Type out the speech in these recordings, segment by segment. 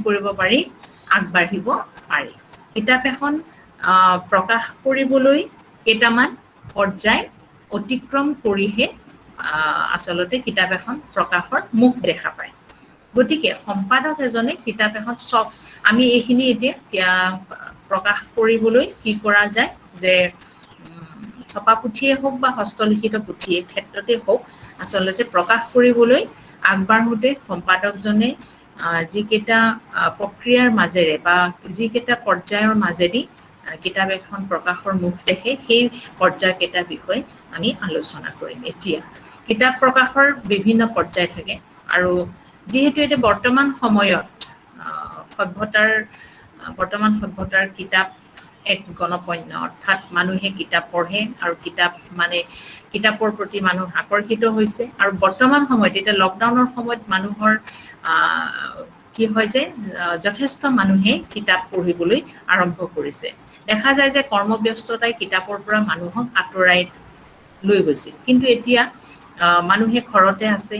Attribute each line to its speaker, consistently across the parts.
Speaker 1: কৰিব পাৰি আগবাঢ়িব পাৰি কিতাপ এখন প্ৰকাশ কৰিবলৈ কেইটামান পৰ্যায় অতিক্ৰম কৰিহে আচলতে কিতাপ এখন প্ৰকাশৰ মুখ দেখা পায় গতিকে সম্পাদক এজনে কিতাপ এখন সব আমি এইখিনি এতিয়া প্ৰকাশ কৰিবলৈ কি কৰা যায় যে ছপা পুথিয়ে হোক বা হস্তলিখিত পুথিয়ে ক্ষেত্ৰতে হোক আচলতে প্ৰকাশ কৰিবলৈ আগবাঢ়োতে সম্পাদকজনে যিকেইটা প্ৰক্ৰিয়াৰ মাজেৰে বা যিকেইটা পৰ্যায়ৰ মাজেদি কিতাপ এখন প্ৰকাশৰ মুখ দেখে সেই পৰ্যায়কেইটা বিষয়ে আমি আলোচনা কৰিম এতিয়া কিতাপ প্ৰকাশৰ বিভিন্ন পৰ্যায় থাকে আৰু যিহেতু এতিয়া বৰ্তমান সময়ত সভ্যতাৰ কিতাপ এক গণপন্য অৰ্থাৎ মানুহে কিতাপ পঢ়ে আৰু কিতাপ মানে কিতাপৰ প্ৰতি মানুহ আকৰ্ষিত হৈছে আৰু বৰ্তমান সময়ত এতিয়া লকডাউনৰ সময়ত মানুহৰ কি হয় যে যথেষ্ট মানুহে কিতাপ পঢ়িবলৈ আৰম্ভ কৰিছে দেখা যায় যে কৰ্মব্যস্ততাই কিতাপৰ পৰা মানুহক আঁতৰাই লৈ গৈছে কিন্তু এতিয়া মানুহে ঘৰতে আছে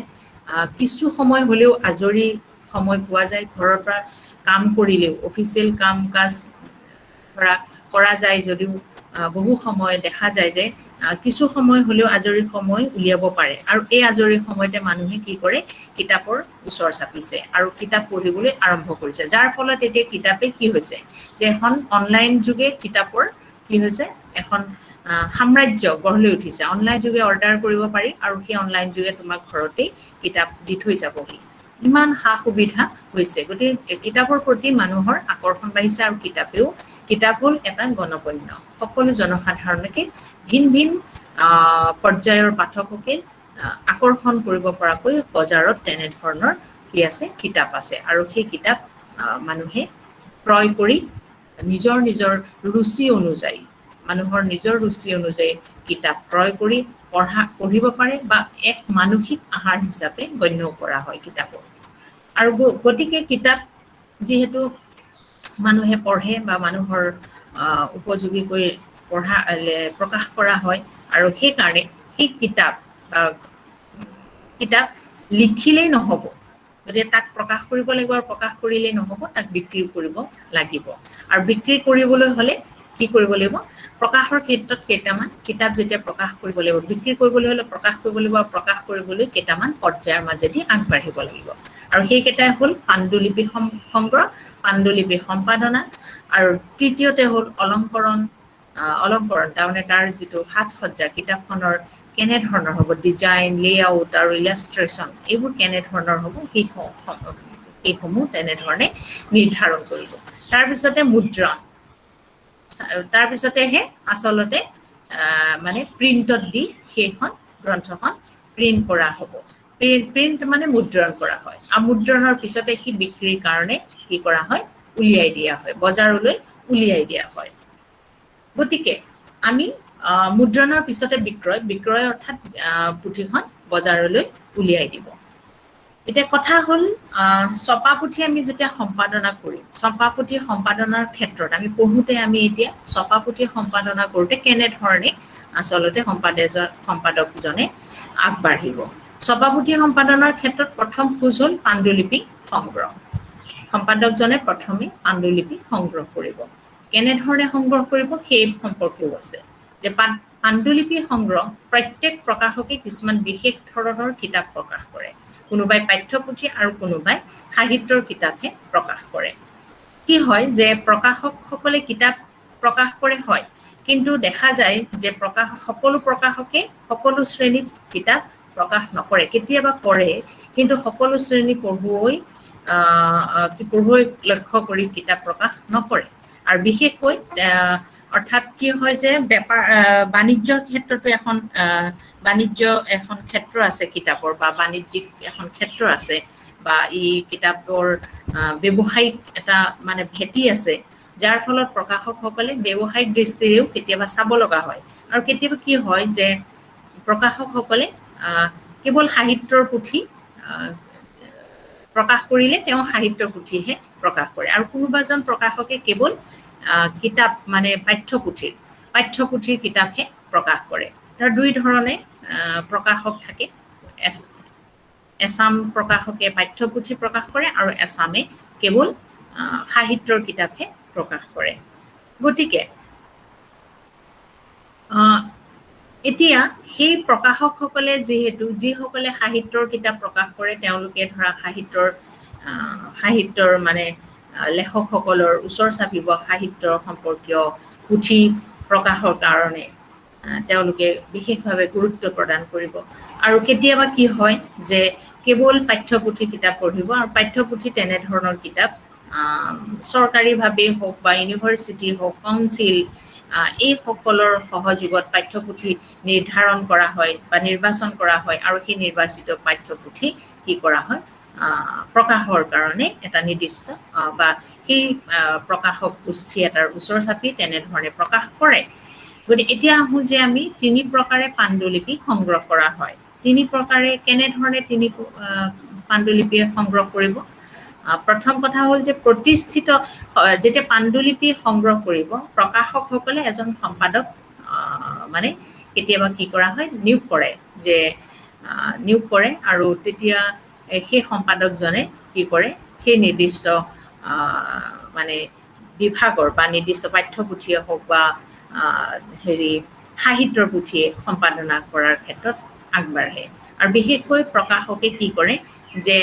Speaker 1: কিছু সময় হলেও আজৰি সময় পোৱা যায় ঘৰৰ পৰা কাম কৰিলেও অফিচিয়েল কাম কাজ কৰা যায় যদিও বহু সময় দেখা যায় যে কিছু সময় হলেও আজৰি সময় উলিয়াব পাৰে আৰু এই আজৰি সময়তে মানুহে কি কৰে কিতাপৰ ওচৰ চাপিছে আৰু কিতাপ পঢ়িবলৈ আৰম্ভ কৰিছে যাৰ ফলত এতিয়া কিতাপে কি হৈছে যে এখন অনলাইন যুগে কিতাপৰ কি হৈছে এখন সাম্ৰাজ্য গঢ় লৈ উঠিছে অনলাইন যুগে অৰ্ডাৰ কৰিব পাৰি আৰু সেই অনলাইন যুগে তোমাক ঘৰতেই কিতাপ দি থৈ যাবহি ইমান সা সুবিধা হৈছে গতিকে কিতাপৰ প্ৰতি মানুহৰ আকৰ্ষণ বাঢ়িছে আৰু কিতাপ হ'ল এটা গণপন্য সকলো জনসাধাৰণকে ভিন ভিন পৰ্যায়ৰ পাঠককে আকৰ্ষণ কৰিব পৰাকৈ বজাৰত তেনেধৰণৰ কি আছে কিতাপ আছে আৰু সেই কিতাপ মানুহে ক্ৰয় কৰি নিজৰ ৰুচি অনুযায়ী মানুহৰ নিজৰ ৰুচি অনুযায়ী কিতাপ ক্ৰয় কৰি পঢ়িব পাৰে বা এক মানসিক আহাৰ হিচাপে গণ্য কৰা হয় কিতাপক আৰু গতিকে কিতাপ যিহেতু মানুহে পঢ়ে বা মানুহৰ উপযোগীকৈ প্ৰকাশ কৰা হয় আৰু সেইকাৰণে সেই কিতাপ লিখিলেই নহ'ব গতিকে তাক প্ৰকাশ কৰিব লাগিব আৰু প্ৰকাশ কৰিলেই নহ'ব তাক বিক্ৰী কৰিব লাগিব আৰু বিক্ৰী কৰিবলৈ হ'লে কি কৰিব লাগিব প্ৰকাশৰ ক্ষেত্ৰত কেইটামান কিতাপ যেতিয়া প্ৰকাশ কৰিব লাগিব বিক্ৰী কৰিবলৈ হ'লে প্ৰকাশ কৰিব লাগিব আৰু প্ৰকাশ কৰিবলৈ কেইটামান পৰ্যায়ৰ মাজেদি আগবাঢ়িব লাগিব আৰু সেইকেইটাই হ'ল পাণ্ডুলিপি সংগ্ৰহ পাণ্ডুলিপি সম্পাদনা আৰু তৃতীয়তে হ'ল অলংকৰণ তাৰমানে তাৰ যিটো সাজসজ্জা কিতাপখনৰ কেনেধৰণৰ হ'ব ডিজাইন লেআউট আৰু ইলাষ্ট্ৰেশ্যন এইবোৰ কেনেধৰণৰ হ'ব সেইসমূহ তেনেধৰণে নিৰ্ধাৰণ কৰিব তাৰপিছতে মুদ্ৰণ তাৰপিছতেহে আচলতে মানে প্ৰিণ্টত দি সেইখন গ্ৰন্থখন প্ৰিণ্ট কৰা হ'ব প্ৰিণ্ট মানে মুদ্ৰণ কৰা হয় আৰু মুদ্ৰণৰ পিছতে সি বিক্ৰীৰ কাৰণে কি কৰা হয় উলিয়াই দিয়া হয় বজাৰলৈ উলিয়াই দিয়া হয় গতিকে আমি মুদ্ৰণৰ পিছতে বিক্ৰয় অৰ্থাৎ পুথিখন বজাৰলৈ উলিয়াই দিব এতিয়া কথা হ'ল ছপা পুথি আমি যেতিয়া সম্পাদনা কৰিম ছপা পুথি সম্পাদনাৰ ক্ষেত্ৰত আমি পঢ়োতে আমি এতিয়া ছপা পুথি সম্পাদনা কৰোঁতে কেনেধৰণে আচলতে সম্পাদকজনে আগবাঢ়িব ছপা পুথি সম্পাদনাৰ ক্ষেত্ৰত প্ৰথম খোজ হ'ল পাণ্ডুলিপি সংগ্ৰহ সম্পাদকজনে প্ৰথমে পাণ্ডুলিপি সংগ্ৰহ কৰিব কেনেধৰণে সংগ্ৰহ কৰিব সেই সম্পৰ্কেও আছে যে পাণ্ডুলিপি সংগ্ৰহ প্ৰত্যেক প্ৰকাশকে কিছুমান বিশেষ ধৰণৰ কিতাপ প্ৰকাশ কৰে কোনোবাই পাঠ্যপুথি আৰু কোনোবাই সাহিত্যৰ কিতাপহে প্ৰকাশ কৰে কি হয় যে প্ৰকাশকসকলে কিতাপ প্ৰকাশ কৰে হয় কিন্তু দেখা যায় যে সকলো প্ৰকাশকে সকলো শ্ৰেণীত কিতাপ প্ৰকাশ নকৰে কেতিয়াবা কৰে কিন্তু সকলো শ্ৰেণী পঢ়ুৱৈ লক্ষ্য কৰি কিতাপ প্ৰকাশ নকৰে আৰু বিশেষকৈ অৰ্থাৎ কি হয় যে বাণিজ্যৰ ক্ষেত্ৰতো বাণিজ্য এখন ক্ষেত্ৰ আছে কিতাপৰ বা বাণিজ্যিক এখন ক্ষেত্ৰ আছে বা ই কিতাপৰ ব্যৱসায়িক এটা মানে ভেটি আছে যাৰ ফলত প্ৰকাশকসকলে ব্যৱসায়িক দৃষ্টিৰেও কেতিয়াবা চাব লগা হয় আৰু কেতিয়াবা কি হয় যে প্ৰকাশকসকলে কেৱল সাহিত্যৰ পুথি প্ৰকাশ কৰিলে তেওঁ সাহিত্য পুথিহে প্ৰকাশ কৰে আৰু কোনোবাজন প্ৰকাশকে কেৱল কিতাপ মানে পাঠ্যপুথিৰ কিতাপহে প্ৰকাশ কৰে তাৰ দুই ধৰণে প্ৰকাশক থাকে এছাম প্ৰকাশকে পাঠ্যপুথি প্ৰকাশ কৰে আৰু এছামে কেৱল সাহিত্যৰ কিতাপহে প্ৰকাশ কৰে। গতিকে এতিয়া সেই প্ৰকাশকসকলে যিসকলে সাহিত্যৰ কিতাপ প্ৰকাশ কৰে তেওঁলোকে ধৰা সাহিত্যৰ মানে লেখকসকলৰ ওচৰ চাপিব সাহিত্য সম্পৰ্কীয় পুথি প্ৰকাশৰ কাৰণে তেওঁলোকে বিশেষভাৱে গুৰুত্ব প্ৰদান কৰিব। আৰু কেতিয়াবা কি হয় যে কেৱল পাঠ্যপুথি কিতাপ পঢ়িব আৰু পাঠ্যপুথি তেনেধৰণৰ কিতাপ চৰকাৰীভাৱেই হওক বা ইউনিভাৰ্চিটি হওক কাউন্সিল এইসকলৰ সহযোগত পাঠ্যপুথি নিৰ্ধাৰণ কৰা হয় বা নিৰ্বাচন কৰা হয় আৰু সেই নিৰ্বাচিত পাঠ্যপুথি কি কৰা হয় প্ৰকাশৰ কাৰণে এটা নিৰ্দিষ্ট বা সেই প্ৰকাশক গোষ্ঠী এটাৰ ওচৰ চাপি তেনেধৰণে প্ৰকাশ কৰে। গতিকে এতিয়া আহোঁ যে আমি 3 প্ৰকাৰে পাণ্ডুলিপি সংগ্ৰহ কৰা হয়। 3 প্ৰকাৰে কেনেধৰণে পাণ্ডুলিপি সংগ্ৰহ কৰিব? প্ৰথম কথা হ'ল যে প্ৰতিষ্ঠিত যেতিয়া পাণ্ডুলিপি সংগ্ৰহ কৰিব প্ৰকাশকসকলে এজন সম্পাদক মানে কেতিয়াবা কি কৰা হয় নিয়োগ কৰে আৰু তেতিয়া সেই সম্পাদকজনে কি কৰে সেই নিৰ্দিষ্ট মানে বিভাগৰ বা নিৰ্দিষ্ট পাঠ্যপুথিয়ে হওক বা সাহিত্যৰ পুথিয়ে সম্পাদনা কৰাৰ ক্ষেত্ৰত আগবাঢ়ে। আৰু বিশেষকৈ প্ৰকাশকে কি কৰে যে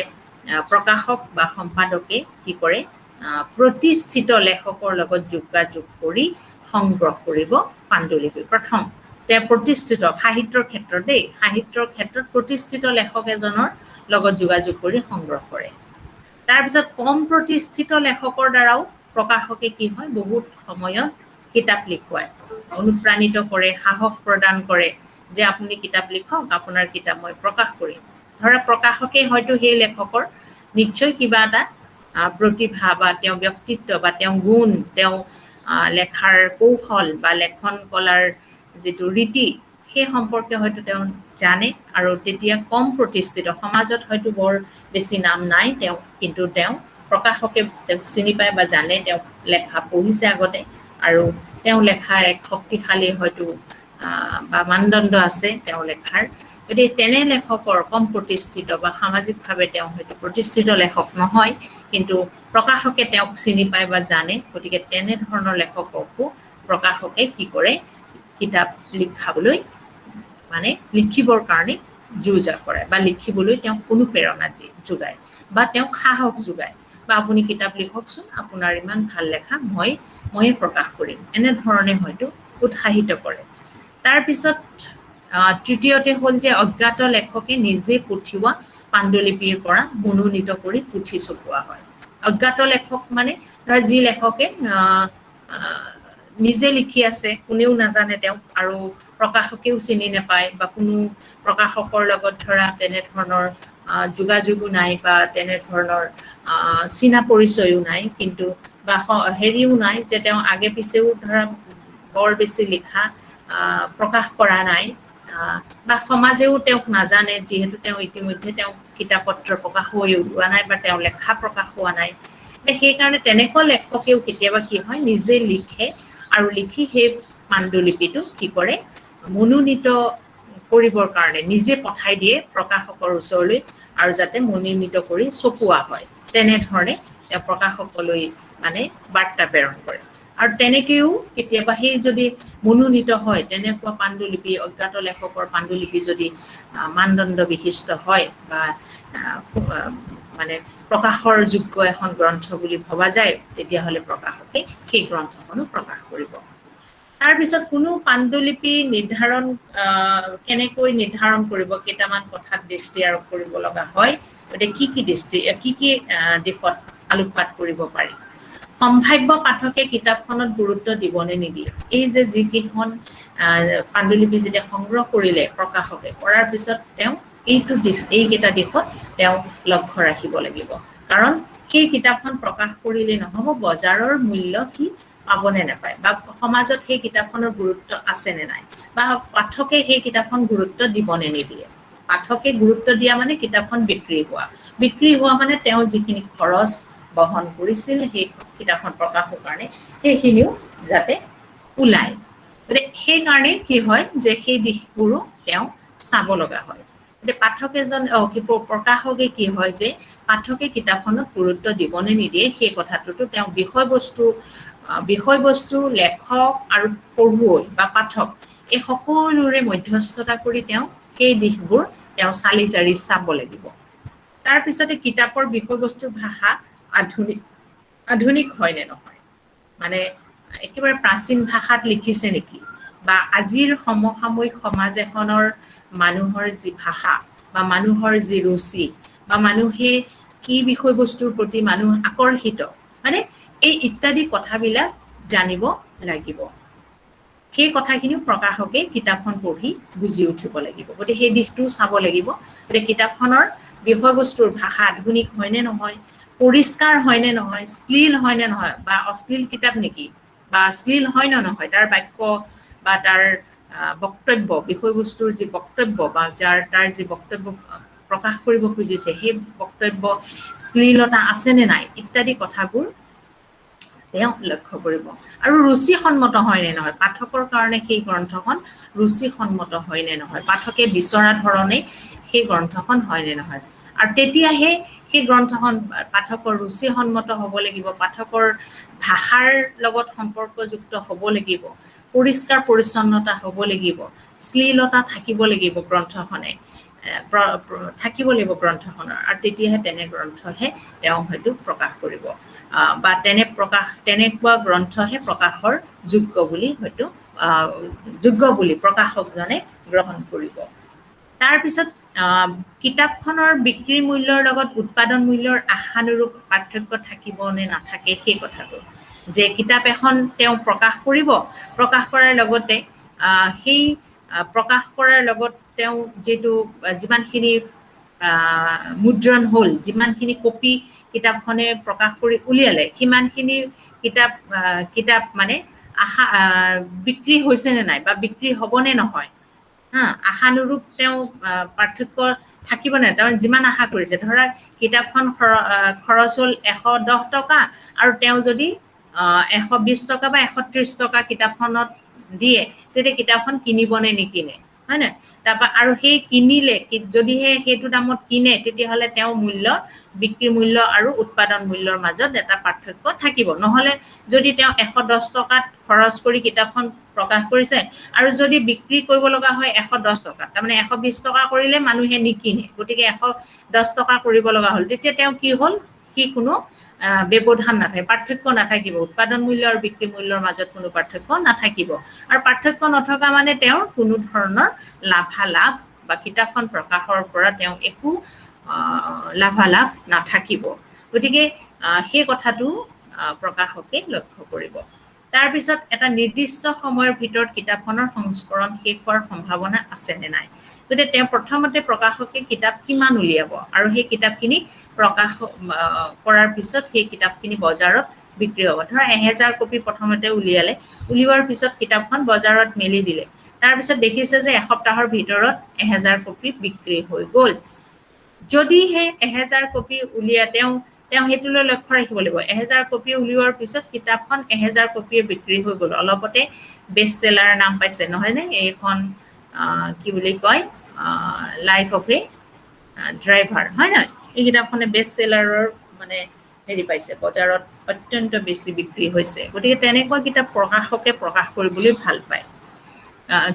Speaker 1: প্ৰকাশক বা সম্পাদকে কি কৰে প্ৰতিষ্ঠিত লেখকৰ লগত যোগাযোগ কৰি সংগ্ৰহ কৰিব পাণ্ডুলিপি। প্ৰথম তেওঁ প্ৰতিষ্ঠিত সাহিত্যৰ ক্ষেত্ৰত প্ৰতিষ্ঠিত লেখক এজনৰ লগত যোগাযোগ কৰি সংগ্ৰহ কৰে। তাৰপিছত কম প্ৰতিষ্ঠিত লেখকৰ দ্বাৰাও প্ৰকাশকে কি হয় বহুত সময়ত কিতাপ লিখুৱায়, অনুপ্ৰাণিত কৰে, সাহস প্ৰদান কৰে যে আপুনি কিতাপ লিখক, আপোনাৰ কিতাপ মই প্ৰকাশ কৰিম। ধৰা প্ৰকাশকে হয়তো সেই লেখকৰ নিশ্চয় কিবা এটা প্ৰতিভা বা তেওঁ ব্যক্তিত্ব বা তেওঁ গুণ, তেওঁ লেখাৰ কৌশল বা লেখন কলাৰ যিটো ৰীতি সেই সম্পৰ্কে হয়তো তেওঁ জানে আৰু তেতিয়া কম প্ৰতিষ্ঠিত সমাজত হয়তো বৰ বেছি নাম নাই কিন্তু তেওঁ প্ৰকাশকে তেওঁক চিনি পায় বা জানে, তেওঁ লেখা পঢ়িছে আগতে আৰু তেওঁ লেখাৰ এক শক্তিশালী হয়তো বা মানদণ্ড আছে তেওঁ লেখাৰ। গতিকে তেনে লেখকৰ কম প্ৰতিষ্ঠিত বা সামাজিকভাৱে তেওঁ হয়তো প্ৰতিষ্ঠিত লেখক নহয় কিন্তু প্ৰকাশকে তেওঁক চিনি পায় বা জানে, গতিকে তেনেধৰণৰ লেখককো প্ৰকাশকে কি কৰে কিতাপ লিখাবলৈ মানে লিখিবৰ কাৰণে যোজা কৰে বা লিখিবলৈ তেওঁক অনুপ্ৰেৰণা যোগায় বা তেওঁক সাহস যোগায় বা আপুনি কিতাপ লিখকচোন, আপোনাৰ ইমান ভাল লেখা ময়ে প্ৰকাশ কৰিম, এনেধৰণে হয়তো উৎসাহিত কৰে। তাৰপিছত তৃতীয়তে হ'ল যে অজ্ঞাত লেখকে নিজে পঠিওৱা পাণ্ডুলিপিৰ পৰা মনোনীত কৰি পুথি ছপোৱা হয়। অজ্ঞাত লেখক মানে ধৰা যি লেখকে নিজে লিখি আছে, কোনেও নাজানে তেওঁক আৰু প্ৰকাশকেও চিনি নাপায় বা কোনো প্ৰকাশকৰ লগত ধৰা তেনেধৰণৰ যোগাযোগো নাই বা তেনেধৰণৰ চিনা পৰিচয়ো নাই কিন্তু বা হেৰিও নাই যে তেওঁ আগে পিছেও ধৰা বৰ বেছি লিখা প্ৰকাশ কৰা নাই বা সমাজেও তেওঁক নাজানে যিহেতু তেওঁ ইতিমধ্যে তেওঁ কিতাপ পত্ৰ প্ৰকাশ হৈ ওলোৱা নাই বা তেওঁ লেখা প্ৰকাশ হোৱা নাই। সেইকাৰণে তেনেকুৱা লেখকেও কেতিয়াবা কি হয় নিজে লিখে আৰু লিখি সেই পাণ্ডুলিপিটো কি কৰে মনোনীত কৰিবৰ কাৰণে নিজে পঠাই দিয়ে প্ৰকাশকৰ ওচৰলৈ আৰু যাতে মনোনীত কৰি ছপোৱা হয়, তেনেধৰণে তেওঁ প্ৰকাশকলৈ মানে বাৰ্তা প্ৰেৰণ কৰে। আৰু তেনেকৈও কেতিয়াবা সেই যদি মনোনীত হয় তেনেকুৱা পাণ্ডুলিপি অজ্ঞাত লেখকৰ পাণ্ডুলিপি যদি মানদণ্ড বিশিষ্ট হয় বা মানে প্ৰকাশৰ যোগ্য এখন গ্ৰন্থ বুলি ভবা যায় তেতিয়াহ'লে প্ৰকাশকে সেই গ্ৰন্থখনো প্ৰকাশ কৰিব। তাৰপিছত কোনো পাণ্ডুলিপি কেনেকৈ নিৰ্ধাৰণ কৰিব কেইটামান কথাত দৃষ্টি আৰোপ কৰিব লগা হয়। গতিকে কি কি দিশত আলোকপাত কৰিব পাৰি। সম্ভাৱ্য পাঠকে কিতাপখনত গুৰুত্ব দিবনে নিদিয়ে। এই যে যিকেইখন পাণ্ডুলিপি যেতিয়া সংগ্ৰহ কৰিলে প্ৰকাশকে কৰাৰ পিছত তেওঁ এইকেইটা দিশত তেওঁ লক্ষ্য ৰাখিব লাগিব। কাৰণ সেই কিতাপখন প্ৰকাশ কৰিলে নহ'ব, বজাৰৰ মূল্য কি পাবনে নাপায় বা সমাজত সেই কিতাপখনৰ গুৰুত্ব আছে নে নাই বা পাঠকে সেই কিতাপখন গুৰুত্ব দিবনে নিদিয়ে। পাঠকে গুৰুত্ব দিয়া মানে কিতাপখন বিক্ৰী হোৱা মানে তেওঁ যিখিনি খৰচ বহন কৰিছিল সেই কিতাপখন প্ৰকাশৰ কাৰণে সেইখিনিও যাতে ওলায়। গতিকে সেইকাৰণে কি হয় যে সেই দিশবোৰো তেওঁ চাব লগা হয়। পাঠক এজন প্ৰকাশকে কি হয় যে পাঠকে কিতাপখনত গুৰুত্ব দিবনে নিদিয়ে সেই কথাটোতো তেওঁ বিষয়বস্তু লেখক আৰু পঢ়ুৱৈ বা পাঠক এই সকলোৰে মধ্যস্থতা কৰি তেওঁ সেই দিশবোৰ তেওঁ চালি জাৰি চাব লাগিব। তাৰ পিছতে কিতাপৰ বিষয়বস্তুৰ ভাষা আধুনিক হয় নে নহয়, মানে একেবাৰে প্ৰাচীন ভাষাত লিখিছে নেকি, বা আজিৰ সমসাময়িক সমাজ এখনৰ মানুহৰ যি ভাষা বা মানুহৰ যি ৰুচি বা মানুহে কি বিষয়বস্তুৰ প্ৰতি মানুহ আকৰ্ষিত, মানে এই ইত্যাদি কথাবিলাক জানিব লাগিব। সেই কথাখিনিও প্ৰকাশকে কিতাপখন পঢ়ি বুজি উঠিব লাগিব। গতিকে সেই দিশটোও চাব লাগিব। গতিকে কিতাপখনৰ বিষয়বস্তুৰ ভাষা আধুনিক হয় নে নহয়, পৰিষ্কাৰ হয় নে নহয়, শ্লীল হয় নে নহয়, বা অশ্লীল কিতাপ নেকি, বা শ্লীল হয় নে নহয়, তাৰ বাক্য বা তাৰ বক্তব্য, বিষয়বস্তুৰ যি বক্তব্য বা তাৰ যি বক্তব্য প্ৰকাশ কৰিব খুজিছে সেই বক্তব্য শ্লীলতা আছে নে নাই ইত্যাদি কথাবোৰ তেওঁ লক্ষ্য কৰিব। আৰু ৰুচিসন্মত হয় নে নহয়, পাঠকৰ কাৰণে সেই গ্ৰন্থখন ৰুচিসন্মত হয় নে নহয়, পাঠকে বিচৰা ধৰণে সেই গ্ৰন্থখন হয় নে নহয়। আৰু তেতিয়াহে সেই গ্ৰন্থখন পাঠকৰ ৰুচিসন্মত হ'ব লাগিব, পাঠকৰ ভাষাৰ লগত সম্পৰ্কযুক্ত হ'ব লাগিব, পৰিষ্কাৰ পৰিচ্ছন্নতা হ'ব লাগিব, শ্লীলতা থাকিব লাগিব গ্ৰন্থখনে, থাকিব লাগিব গ্ৰন্থখনৰ, আৰু তেতিয়াহে তেনে গ্ৰন্থহে তেওঁ হয়তো প্ৰকাশ কৰিব, বা তেনেকুৱা গ্ৰন্থহে প্ৰকাশৰ যোগ্য বুলি প্ৰকাশকজনে গ্ৰহণ কৰিব। তাৰপিছত কিতাপখনৰ বিক্ৰী মূল্যৰ লগত উৎপাদন মূল্যৰ আশানুৰূপ পাৰ্থক্য থাকিব নে নাথাকে সেই কথাটো, যে কিতাপ এখন তেওঁ প্ৰকাশ কৰিব, প্ৰকাশ কৰাৰ লগতে সেই প্ৰকাশ কৰাৰ লগত তেওঁ যিমানখিনি মুদ্ৰণ হ'ল, যিমানখিনি কপি কিতাপখনে প্ৰকাশ কৰি উলিয়ালে, সিমানখিনি কিতাপ মানে বিক্ৰী হৈছে নে নাই বা বিক্ৰী হ'ব নে নহয়, আশানুৰূপ তেওঁ পাৰ্থক্য থাকিব নে, তাৰমানে যিমান আশা কৰিছে, ধৰা কিতাপখন খৰচ হ'ল 110 টকা আৰু তেওঁ যদি 120 টকা বা 130 টকা কিতাপখনত দিয়ে, তেতিয়া কিতাপখন কিনিব নে নিকিনে, হয় নাই। তাৰপৰা আৰু সেই কিনিলে, যদিহে সেইটো দামত কিনে, তেতিয়াহ'লে তেওঁ বিক্ৰী মূল্য আৰু উৎপাদন মূল্যৰ মাজত এটা পাৰ্থক্য থাকিব। নহ'লে যদি তেওঁ 110 টকাত খৰচ কৰি কিতাপখন প্ৰকাশ কৰিছে আৰু যদি বিক্ৰী কৰিব লগা হয় 110 টকাত, তাৰমানে 120 টকা কৰিলে মানুহে নিকিনে, গতিকে 110 টকা কৰিব লগা হ'ল, তেতিয়া তেওঁ কি হ'ল, সি কোনো ব্যৱধান নাথাকে, পাৰ্থক্য নাথাকিব, উৎপাদন মূল্য আৰু বিক্ৰী মূল্যৰ মাজত কোনো পাৰ্থক্য নাথাকিব। আৰু পাৰ্থক্য নথকা মানে তেওঁৰ কোনো ধৰণৰ লাভালাভ বা কিতাপখন প্ৰকাশৰ পৰা তেওঁ একো লাভালাভ নাথাকিব। গতিকে সেই কথাটো প্ৰকাশকে লক্ষ্য কৰিব। তাৰপিছত এটা নিৰ্দিষ্ট সময়ৰ ভিতৰত কিতাপখনৰ সংস্কৰণ শেষ হোৱাৰ সম্ভাৱনা আছে নে নাই। গতিকে তেওঁ প্ৰথমতে প্ৰকাশকে কিতাপ কিমান উলিয়াব, আৰু সেই কিতাপখিনি প্ৰকাশ কৰাৰ পিছত সেই কিতাপখিনি বজাৰত বিক্ৰী হ'ব। ধৰা 1000 কপি প্ৰথমতে উলিওৱাৰ পিছত কিতাপখন বজাৰত মেলি দিলে, তাৰপিছত দেখিছে যে এসপ্তাহৰ ভিতৰত 1000 কপি বিক্ৰী হৈ গ'ল। যদিহে 1000 কপি তেওঁ সেইটোলৈ লক্ষ্য ৰাখিব লাগিব, 1000 কপি উলিওৱাৰ পিছত কিতাপখন 1000 কপিয়ে বিক্ৰী হৈ গ'ল, অলপতে বেষ্ট চেলাৰ নাম পাইছে নহয়নে, এইখন কি বুলি কয়, লাইফ অফ এ ড্ৰাইভাৰ, হয় নহয়, এই কিতাপখনে বেষ্ট চেলাৰৰ মানে পাইছে, বজাৰত অত্যন্ত বেছি বিক্ৰী হৈছে। গতিকে তেনেকুৱা কিতাপ প্ৰকাশকে প্ৰকাশ কৰিবলৈ ভাল পায়।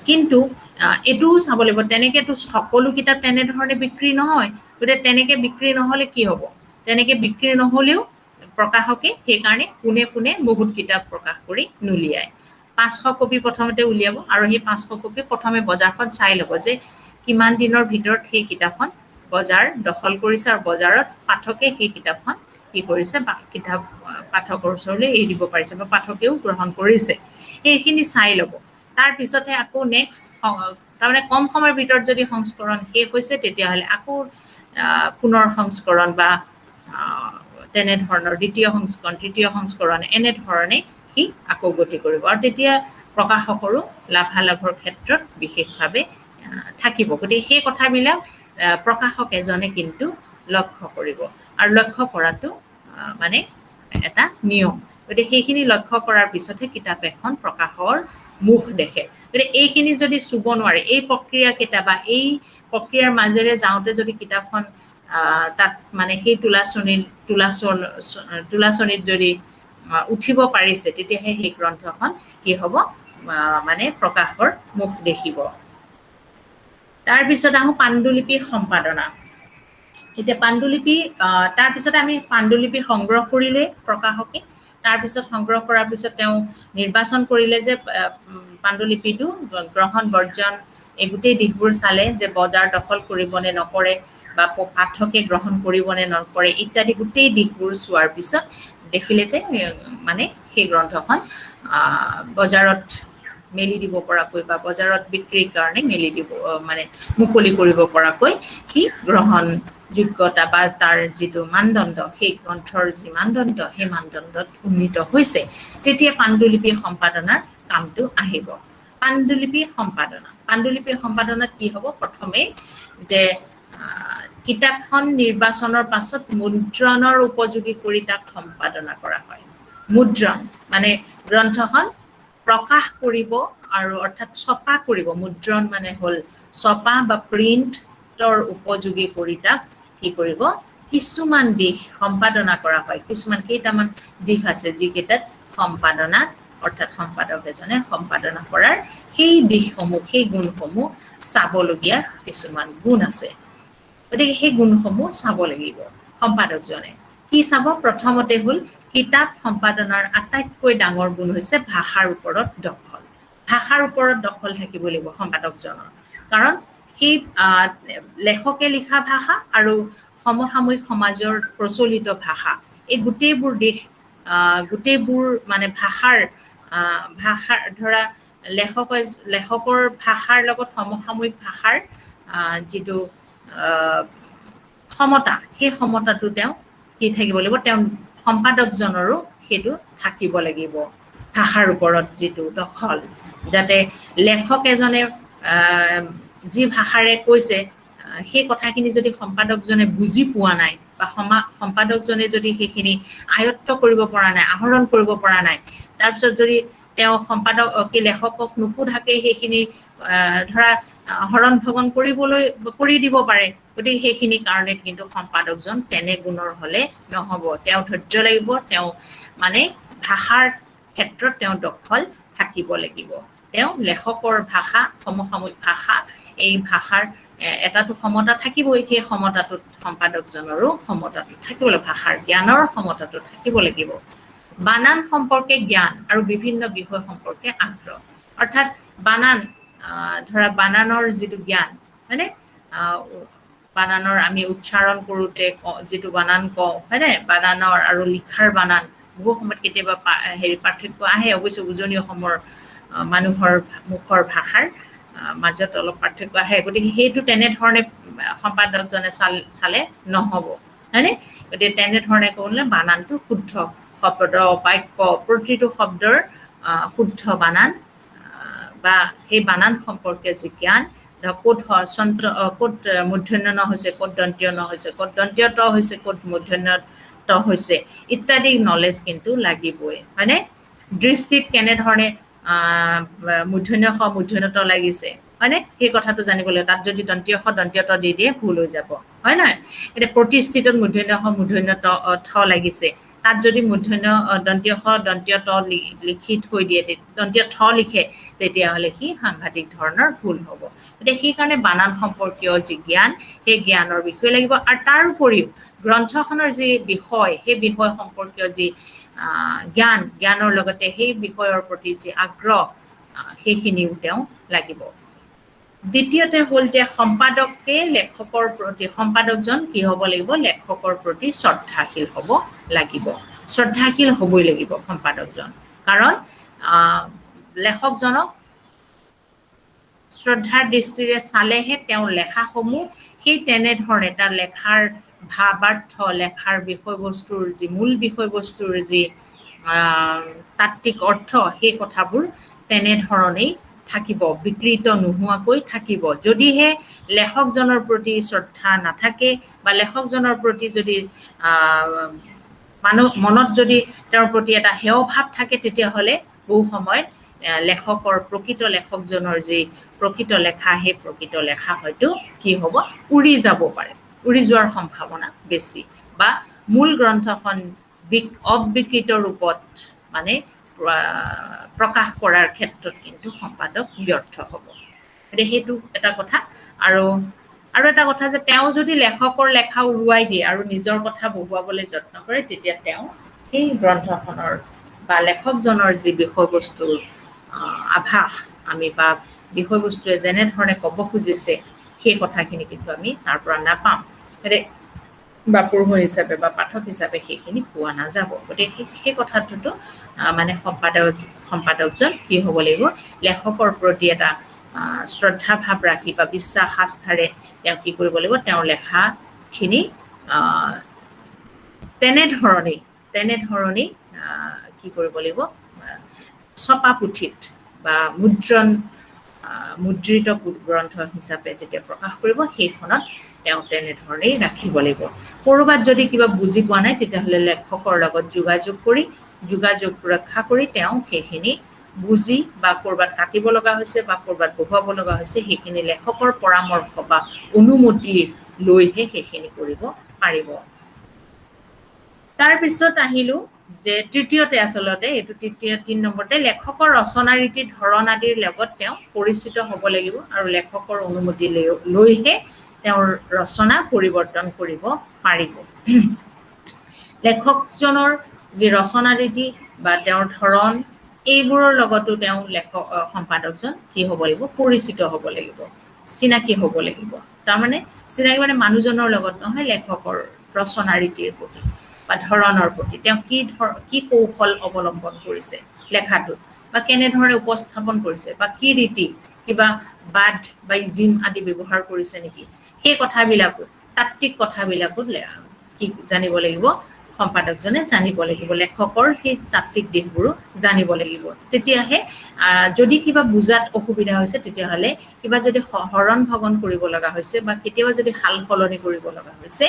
Speaker 1: কিন্তু এইটোও চাব লাগিব, তেনেকেতো সকলো কিতাপ তেনেধৰণে বিক্ৰী নহয়, গতিকে তেনেকে বিক্ৰী নহ'লে কি হ'ব, তেনেকে বিক্ৰী নহ'লেও প্ৰকাশকে সেইকাৰণে পোনে পোনে বহুত কিতাপ প্ৰকাশ কৰি নুলিয়ায়। 500 কপি প্ৰথমতে উলিয়াব, আৰু সেই 500 কপি প্ৰথমে বজাৰখন চাই ল'ব যে কিমান দিনৰ ভিতৰত সেই কিতাপখন বজাৰ দখল কৰিছে, আৰু বজাৰত পাঠকে সেই কিতাপখন কি কৰিছে, পাঠকৰ ওচৰলৈ এৰি দিব পাৰিছে বা পাঠকেও গ্ৰহণ কৰিছে, সেইখিনি চাই ল'ব। তাৰপিছতহে আকৌ নেক্সট, তাৰমানে কম সময়ৰ ভিতৰত যদি সংস্কৰণ শেষ হৈছে, তেতিয়াহ'লে আকৌ পুনৰ সংস্কৰণ বা তেনেধৰণৰ দ্বিতীয় সংস্কৰণ, তৃতীয় সংস্কৰণ, এনেধৰণে সি আকৌ গতি কৰিব, আৰু তেতিয়া প্ৰকাশকৰো লাভালাভৰ ক্ষেত্ৰত বিশেষভাৱে থাকিব। গতিকে সেই কথাবিলাক প্ৰকাশক এজনে কিন্তু লক্ষ্য কৰিব, আৰু লক্ষ্য কৰাটো মানে এটা নিয়ম। গতিকে সেইখিনি লক্ষ্য কৰাৰ পিছতহে কিতাপ এখন প্ৰকাশৰ মুখ দেখে। গতিকে এইখিনি যদি চুব নোৱাৰে, এই প্ৰক্ৰিয়াকেইটা বা এই প্ৰক্ৰিয়াৰ মাজেৰে যাওঁতে যদি কিতাপখন তাত মানে সেই তোলাচনীত যদি উঠিব পাৰিছে, তেতিয়াহে সেই গ্ৰন্থখন কি হ'ব, মানে প্ৰকাশৰ মুখ দেখিব। তাৰপিছত আহোঁ পাণ্ডুলিপিৰ সম্পাদনা। এতিয়া পাণ্ডুলিপি, তাৰপিছতে আমি পাণ্ডুলিপি সংগ্ৰহ কৰিলে প্ৰকাশকে, তাৰপিছত সংগ্ৰহ কৰাৰ পিছত তেওঁ নিৰ্বাচন কৰিলে যে পাণ্ডুলিপিটো গ্ৰহণ বৰ্জন এই গোটেই দিশবোৰ চালে যে বজাৰ দখল কৰিব নে নকৰে, বা পাঠকে গ্ৰহণ কৰিব নে নকৰে ইত্যাদি গোটেই দিশবোৰ চোৱাৰ পিছত দেখিলে যে মানে সেই গ্ৰন্থখন বজাৰত মেলি দিব পৰাকৈ বা বজাৰত বিক্ৰীৰ কাৰণে মেলি দিব, মানে মুকলি কৰিব পৰাকৈ সি গ্ৰহণযোগ্যতা বা তাৰ যিটো মানদণ্ড, সেই গ্ৰন্থৰ যি মানদণ্ড, সেই মানদণ্ডত উন্নীত হৈছে, তেতিয়া পাণ্ডুলিপি সম্পাদনাৰ কামটো আহিব। পাণ্ডুলিপি সম্পাদনাত কি হ'ব, প্ৰথমে যে কিতাপখন নিৰ্বাচনৰ পাছত মুদ্ৰণৰ উপযোগী কৰি তাক সম্পাদনা কৰা হয়। মুদ্ৰণ মানে গ্ৰন্থখন প্ৰকাশ কৰিব, আৰু অৰ্থাৎ ছপা কৰিব, মুদ্ৰণ মানে হ'ল ছপা বা প্ৰিণ্টৰ উপযোগী কৰি তাক কি কৰিব, কিছুমান দিশ সম্পাদনা কৰা হয়। কিছুমান কেইটামান দিশ আছে যিকেইটাত সম্পাদনা, অৰ্থাৎ সম্পাদক এজনে সম্পাদনা কৰাৰ সেই দিশসমূহ, সেই গুণসমূহ চাবলগীয়া কিছুমান গুণ আছে। গতিকে সেই গুণসমূহ চাব লাগিব সম্পাদকজনে। কি চাব, প্ৰথমতে হ'ল কিতাপ সম্পাদনাৰ আটাইতকৈ ডাঙৰ গুণ হৈছে ভাষাৰ ওপৰত দখল। ভাষাৰ ওপৰত দখল থাকিব লাগিব সম্পাদকজনৰ, কাৰণ সেই লেখকে লিখা ভাষা আৰু সমসাময়িক সমাজৰ প্ৰচলিত ভাষা, এই গোটেইবোৰ দিশ, গোটেইবোৰ মানে ভাষাৰ ধৰা লেখকৰ ভাষাৰ লগত সমসাময়িক ভাষাৰ যিটো ক্ষমতা, সেই ক্ষমতাটো তেওঁ কি থাকিব লাগিব, তেওঁ সম্পাদকজনৰো সেইটো থাকিব লাগিব। ভাষাৰ ওপৰত যিটো দখল, যাতে লেখক এজনে যি ভাষাৰে কৈছে, সেই কথাখিনি যদি সম্পাদকজনে বুজি পোৱা নাই, বা সম্পাদকজনে যদি সেইখিনি আয়ত্ত কৰিব পৰা নাই, আহৰণ কৰিব পৰা নাই, তাৰপিছত যদি তেওঁ লেখকক নুসুধাকে সেইখিনি ধৰা হৰণ ভগন কৰি দিব পাৰে। গতিকে সেইখিনি কাৰণে কিন্তু সম্পাদকজন তেনে গুণৰ হ'লে নহ'ব, তেওঁ ধৈৰ্য লাগিব, তেওঁ মানে ভাষাৰ ক্ষেত্ৰত তেওঁ দখল থাকিব লাগিব। তেওঁ লেখকৰ ভাষা, সমসাময়িক ভাষা, এই ভাষাৰ এটাতো ক্ষমতা থাকিবই, সেই ক্ষমতাটোত সম্পাদকজনৰো ক্ষমতাটো থাকিব লাগিব, ভাষাৰ জ্ঞানৰ ক্ষমতাটো থাকিব লাগিব। বানান সম্পৰ্কে জ্ঞান আৰু বিভিন্ন বিষয় সম্পৰ্কে আগ্ৰহ, অৰ্থাৎ বানান, ধৰা বানানৰ যিটো জ্ঞান, হয়নে, বানানৰ আমি উচ্চাৰণ কৰোঁতে যিটো বানান কওঁ, হয়নে, বানানৰ আৰু লিখাৰ বানান বহু সময়ত কেতিয়াবা পাৰ্থক্য আহে, অৱশ্যে উজনি অসমৰ মানুহৰ মুখৰ ভাষাৰ মাজত অলপ পাৰ্থক্য আহে। গতিকে সেইটো তেনেধৰণে সম্পাদকজনে চালে নহ'ব, হয়নে। গতিকে তেনেধৰণে ক'লে বানানটো শুদ্ধ, শব্দ বাক্য প্ৰতিটো শব্দৰ শুদ্ধ বানান, বা সেই বানান সম্পৰ্কীয় যি জ্ঞান, ক'ত মূৰ্ধন্য ন হৈছে, ক'ত দন্তীয় ন হৈছে, ক'ত দন্তীয় ত হৈছে, ক'ত মূৰ্ধন্য ত হৈছে ইত্যাদি নলেজ কিন্তু লাগিবই, হয়নে। দৃষ্টিত কেনেধৰণে মূৰ্ধন্য ষ মূৰ্ধন্য ত লাগিছে, হয়নে, সেই কথাটো জানিব লাগিব। তাত যদি দন্তীয় ষ দন্তীয় ত দি দিয়ে ভুল হৈ যাব, হয় নহয়। এতিয়া প্ৰতিষ্ঠিতত মূৰ্ধন্য ষ মূৰ্ধন্য ঠ লাগিছে, তাত যদি দন্তীয় ষ দন্তীয় ত লিখি থৈ দিয়ে, দন্তীয় ঠ লিখে, তেতিয়াহ'লে সি সাংঘাতিক ধৰণৰ ভুল হ'ব। গতিকে সেইকাৰণে বানান সম্পৰ্কীয় যি জ্ঞান, সেই জ্ঞানৰ বিষয় লাগিব। আৰু তাৰ উপৰিও গ্ৰন্থখনৰ যি বিষয়, সেই বিষয় সম্পৰ্কীয় যি জ্ঞানৰ লগতে সেই বিষয়ৰ প্ৰতি যি আগ্ৰহ, সেইখিনিও তেওঁ লাগিব। দ্বিতীয়তে হ'ল যে সম্পাদকজন কি হ'ব লাগিব, লেখকৰ প্ৰতি শ্ৰদ্ধাশীল হ'ব লাগিব। শ্ৰদ্ধাশীল হ'বই লাগিব সম্পাদকজন, কাৰণ লেখকজনক শ্ৰদ্ধাৰ দৃষ্টিৰে চালেহে তেওঁৰ লেখাসমূহ সেই তেনেধৰণে তাৰ লেখাৰ ভাৱাৰ্থ, লেখাৰ বিষয়বস্তুৰ যি মূল বিষয়বস্তুৰ যি তাত্ত্বিক অৰ্থ, সেই কথাবোৰ তেনেধৰণেই থাকিব, বিকৃত নোহোৱাকৈ থাকিব। যদিহে লেখকজনৰ প্ৰতি শ্ৰদ্ধা নাথাকে, বা লেখকজনৰ প্ৰতি যদি মনত যদি তেওঁৰ প্ৰতি এটা হেয় ভাৱ থাকে, তেতিয়াহ'লে বহু সময়ত লেখকৰ প্ৰকৃত লেখকজনৰ যি প্ৰকৃত লেখা সেই প্ৰকৃত লেখা হয়তো কি হ'ব উৰি যাব পাৰে, উৰি যোৱাৰ সম্ভাৱনা বেছি, বা মূল গ্ৰন্থখন অবিকৃত ৰূপত মানে প্ৰকাশ কৰাৰ ক্ষেত্ৰত কিন্তু সম্পাদক ব্যৰ্থ হ'ব। গতিকে সেইটো এটা কথা। আৰু এটা কথা যে তেওঁ যদি লেখকৰ লেখা উৰুৱাই দিয়ে আৰু নিজৰ কথা বহুৱাবলৈ যত্ন কৰে, তেতিয়া তেওঁ সেই গ্ৰন্থখনৰ বা লেখকজনৰ যি বিষয়বস্তুৰ আভাস আমি বা বিষয়বস্তুৱে যেনেধৰণে ক'ব খুজিছে সেই কথাখিনি কিন্তু আমি তাৰ পৰা নাপাম, বা পঢ়ুৱৈ হিচাপে বা পাঠক হিচাপে সেইখিনি পোৱা নাযাব। গতিকে সেই কথাটোতো মানে সম্পাদকজন কি হ'ব লাগিব, লেখকৰ প্ৰতি এটা শ্ৰদ্ধা ভাৱ ৰাখি বা বিশ্বাস আস্থাৰে তেওঁ কি কৰিব লাগিব, তেওঁৰ লেখাখিনি তেনেধৰণেই কি কৰিব লাগিব, ছপা পুথিত বা মুদ্ৰিত গ্ৰন্থ হিচাপে যেতিয়া প্ৰকাশ কৰিব সেইখনত তেওঁ তেনেধৰণেই ৰাখিব লাগিব। ক'ৰবাত যদি কিবা বুজি পোৱা নাই তেতিয়াহ'লে লেখকৰ লগত যোগাযোগ ৰক্ষা কৰি তেওঁ সেইখিনি বুজি বা ক'ৰবাত কাটিব লগা হৈছে বা ক'ৰবাত বহুৱাব লগা হৈছে সেইখিনি লেখকৰ পৰামৰ্শ বা অনুমতি লৈহে সেইখিনি কৰিব পাৰিব। তাৰপিছত আহিলোঁ যে তৃতীয়তে আচলতে এইটো ৩ নম্বৰতে লেখকৰ ৰচনা ৰীতিৰ ধৰণ আদিৰ লগত তেওঁ পৰিচিত হ'ব লাগিব আৰু লেখকৰ অনুমতি লৈহে তেওঁৰ ৰচনা পৰিৱৰ্তন কৰিব পাৰিব। লেখকজনৰ যি ৰচনা ৰীতি বা তেওঁৰ ধৰণ এইবোৰৰ লগতো তেওঁ সম্পাদকজন কি হ'ব লাগিব, পৰিচিত হ'ব লাগিব, চিনাকি হ'ব লাগিব। তাৰমানে চিনাকি মানে মানুহজনৰ লগত নহয়, লেখকৰ ৰচনা ৰীতিৰ প্ৰতি বা ধৰণৰ প্ৰতি তেওঁ কি কৌশল অৱলম্বন কৰিছে লেখাটোত, বা কেনেধৰণে উপস্থাপন কৰিছে, বা কি ৰীতি কিবা বাদ বা ইজিম আদি ব্যৱহাৰ কৰিছে নেকি, সেই কথাবিলাকো তাত্ত্বিক কথাবিলাকো কি জানিব লাগিব, সম্পাদকজনে জানিব লাগিব, লেখকৰ সেই তাত্ত্বিক দিশবোৰো জানিব লাগিব। তেতিয়াহে যদি কিবা বুজাত অসুবিধা হৈছে তেতিয়াহ'লে কিবা যদি হৰণ ভগন কৰিব লগা হৈছে বা কেতিয়াবা যদি সাল সলনি কৰিব লগা হৈছে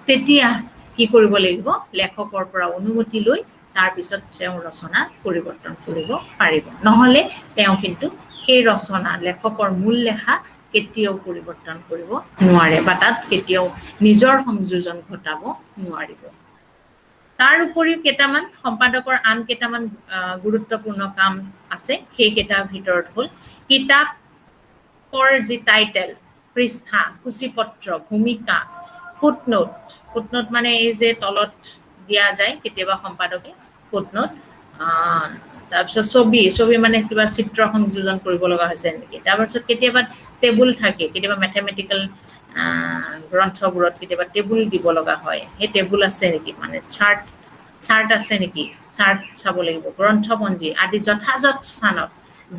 Speaker 1: তেতিয়া কি কৰিব লাগিব, লেখকৰ পৰা অনুমতি লৈ তাৰপিছত তেওঁ ৰচনা পৰিৱৰ্তন কৰিব পাৰিব। নহ'লে তেওঁ কিন্তু সেই ৰচনা লেখকৰ মূল লেখা কেতিয়াও পৰিৱৰ্তন কৰিব নোৱাৰে বা তাত কেতিয়াও নিজৰ সংযোজন ঘটাব নোৱাৰিব। তাৰ উপৰিও সম্পাদকৰ আন কেইটামান গুৰুত্বপূৰ্ণ কাম আছে। সেইকেইটাৰ ভিতৰত হ'ল কিতাপৰ যি টাইটেল, পৃষ্ঠা, সূচীপত্ৰ, ভূমিকা, ফুটনোট মানে এই যে তলত দিয়া যায় কেতিয়াবা সম্পাদকে ফুটনোট, তাৰপিছত ছবি মানে কিবা চিত্ৰ সংযোজন কৰিব লগা হৈছে নেকি, তাৰপিছত কেতিয়াবা টেবুল থাকে, কেতিয়াবা মেথমেটিকেল গ্ৰন্থবোৰত কেতিয়াবা টেবুল দিব লগা হয়, সেই টেবুল আছে নেকি, মানে চাৰ্ট আছে নেকি, চাৰ্ট চাব লাগিব, গ্ৰন্থপঞ্জী আদি যথাযথ স্থানত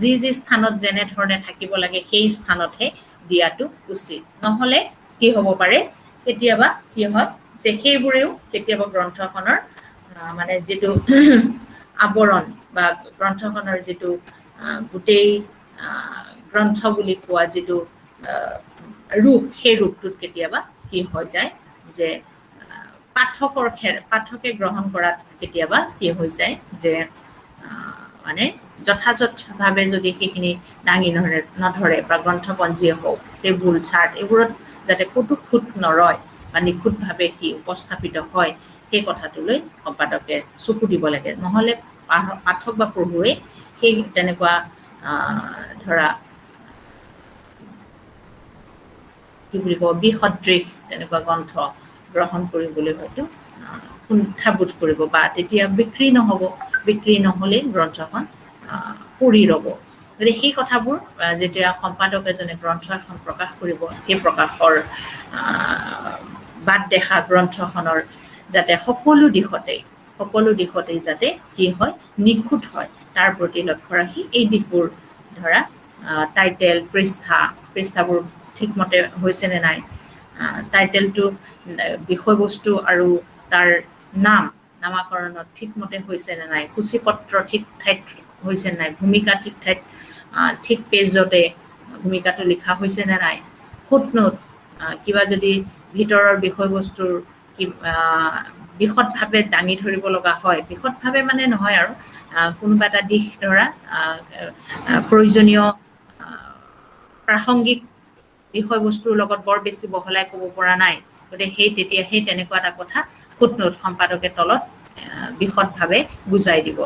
Speaker 1: যি স্থানত যেনেধৰণে থাকিব লাগে সেই স্থানতহে দিয়াটো উচিত। নহ'লে কি হ'ব পাৰে, কেতিয়াবা কি হয় যে সেইবোৰেও কেতিয়াবা গ্ৰন্থখনৰ মানে যিটো আৱৰণ বা গ্ৰন্থখনৰ যিটো গোটেই গ্ৰন্থ বুলি কোৱা যিটো ৰূপ, সেই ৰূপটোত কেতিয়াবা কি হৈ যায় যে পাঠকে গ্ৰহণ কৰাত কেতিয়াবা কি হৈ যায় যে মানে যথাযথভাৱে যদি সেইখিনি দাঙি নধৰে বা গ্ৰন্থপঞ্জীয়ে হওক, টেবুল, চাৰ্ট এইবোৰত যাতে ক'তো খুঁত নৰয় বা নিখুঁতভাৱে সি উপস্থাপিত হয় সেই কথাটোলৈ সম্পাদকে চকু দিব লাগে। নহ'লে পাঠক বা পঢ়ুৱৈ সেই তেনেকুৱা ধৰা কি বুলি কওঁ বিসদৃশ তেনেকুৱা গ্ৰন্থ গ্ৰহণ কৰিবলৈ হয়তো কুণ্ঠাবোধ কৰিব বা তেতিয়া বিক্ৰী নহ'লেই গ্ৰন্থখন পঢ়ি ৰ'ব। গতিকে সেই কথাবোৰ যেতিয়া সম্পাদক এজনে গ্ৰন্থ এখন প্ৰকাশ কৰিব, সেই প্ৰকাশৰ বাট দেখা গ্ৰন্থখনৰ যাতে সকলো দিশতেই যাতে কি হয়, নিখুঁত হয়, তাৰ প্ৰতি লক্ষ্য ৰাখি এই দিশবোৰ ধৰা টাইটেল, পৃষ্ঠাবোৰ ঠিকমতে হৈছেনে নাই, টাইটেলটো বিষয়বস্তু আৰু তাৰ নামাকৰণত ঠিকমতে হৈছেনে নাই, সূচীপত্ৰ ঠিক ঠাইত হৈছেনে নাই, ভূমিকা ঠিক ঠাইত ঠিক পেজতে ভূমিকাটো লিখা হৈছেনে নাই, ফুটনোট কিবা যদি ভিতৰৰ বিষয়বস্তুৰ বিশদভাৱে দাঙি ধৰিব লগা হয়, বিশদভাৱে মানে নহয় আৰু কোনোবা এটা দিশ ধৰা প্ৰয়োজনীয় প্ৰাসংগিক বিষয়বস্তুৰ লগত বৰ বেছি বহলাই ক'ব পৰা নাই, গতিকে তেতিয়া সেই তেনেকুৱা এটা কথা ফুটনোট সম্পাদকে তলত বিশদভাৱে বুজাই দিব।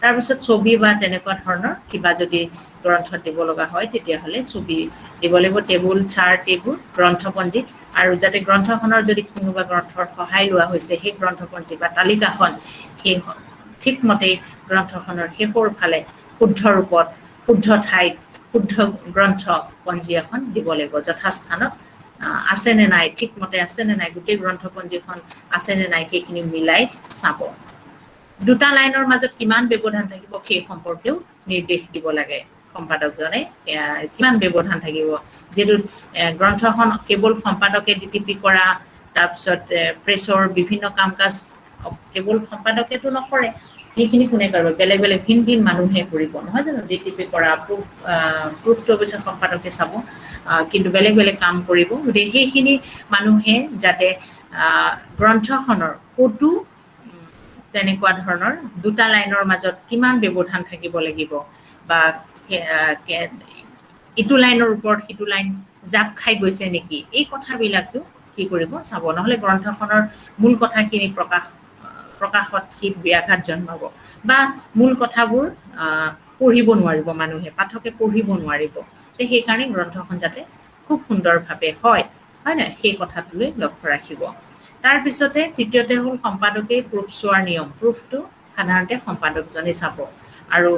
Speaker 1: তাৰপিছত ছবি বা তেনেকুৱা ধৰণৰ কিবা যদি গ্ৰন্থত দিব লগা হয় তেতিয়াহ'লে ছবি দিব লাগিব, টেবুল চাৰ্ট এইবোৰ গ্ৰন্থপঞ্জী, আৰু যাতে গ্ৰন্থখনৰ যদি কোনোবা গ্ৰন্থৰ সহায় লোৱা হৈছে সেই গ্ৰন্থপঞ্জী বা তালিকাখন সেই ঠিকমতে গ্ৰন্থখনৰ শেষৰ ফালে শুদ্ধ ৰূপত শুদ্ধ ঠাইত শুদ্ধ গ্ৰন্থপঞ্জী এখন দিব লাগিব, যথাস্থানত আছেনে নাই, ঠিকমতে আছেনে নাই, গোটেই গ্ৰন্থপঞ্জীখন আছেনে নাই সেইখিনি মিলাই চাব। দুটা লাইনৰ মাজত কিমান ব্যৱধান থাকিব সেই সম্পৰ্কেও নিৰ্দেশ দিব লাগে সম্পাদকজনে, কিমান ব্যৱধান থাকিব, যিহেতু গ্ৰন্থখন কেৱল সম্পাদকে ডিটিপি কৰা, তাৰপিছত প্ৰেছৰ বিভিন্ন কাম কাজ কেৱল সম্পাদকেতো নকৰে, সেইখিনি কোনে কৰিব, বেলেগ বেলেগ ভিন ভিন মানুহে কৰিব নহয় জানো, ডিটিপি কৰা প্ৰুফটো অৱশ্যে সম্পাদকে চাব, কিন্তু বেলেগ বেলেগ কাম কৰিব, গতিকে সেইখিনি মানুহে যাতে গ্ৰন্থখনৰ ক'তো তেনেকুৱা ধৰণৰ দুটা লাইনৰ মাজত কিমান ব্যৱধান থাকিব লাগিব, বা ইটো লাইনৰ ওপৰত সিটো লাইন জাপ খাই গৈছে নেকি, এই কথাবিলাকো কি কৰিব চাব, নহ'লে গ্ৰন্থখনৰ মূল কথাখিনি প্ৰকাশত সি ব্যাঘাত জন্মাব, বা মূল কথাবোৰ পঢ়িব নোৱাৰিব, মানুহে পাঠকে পঢ়িব নোৱাৰিব। সেইকাৰণে গ্ৰন্থখন যাতে খুব সুন্দৰভাৱে হয় নাই, সেই কথাটোলৈ লক্ষ্য ৰাখিব। তাৰপিছতে তৃতীয়তে হ'ল সম্পাদকে প্ৰুফ চোৱাৰ নিয়ম, প্ৰুফটো সাধাৰণতে সম্পাদকজনে চাব, আৰু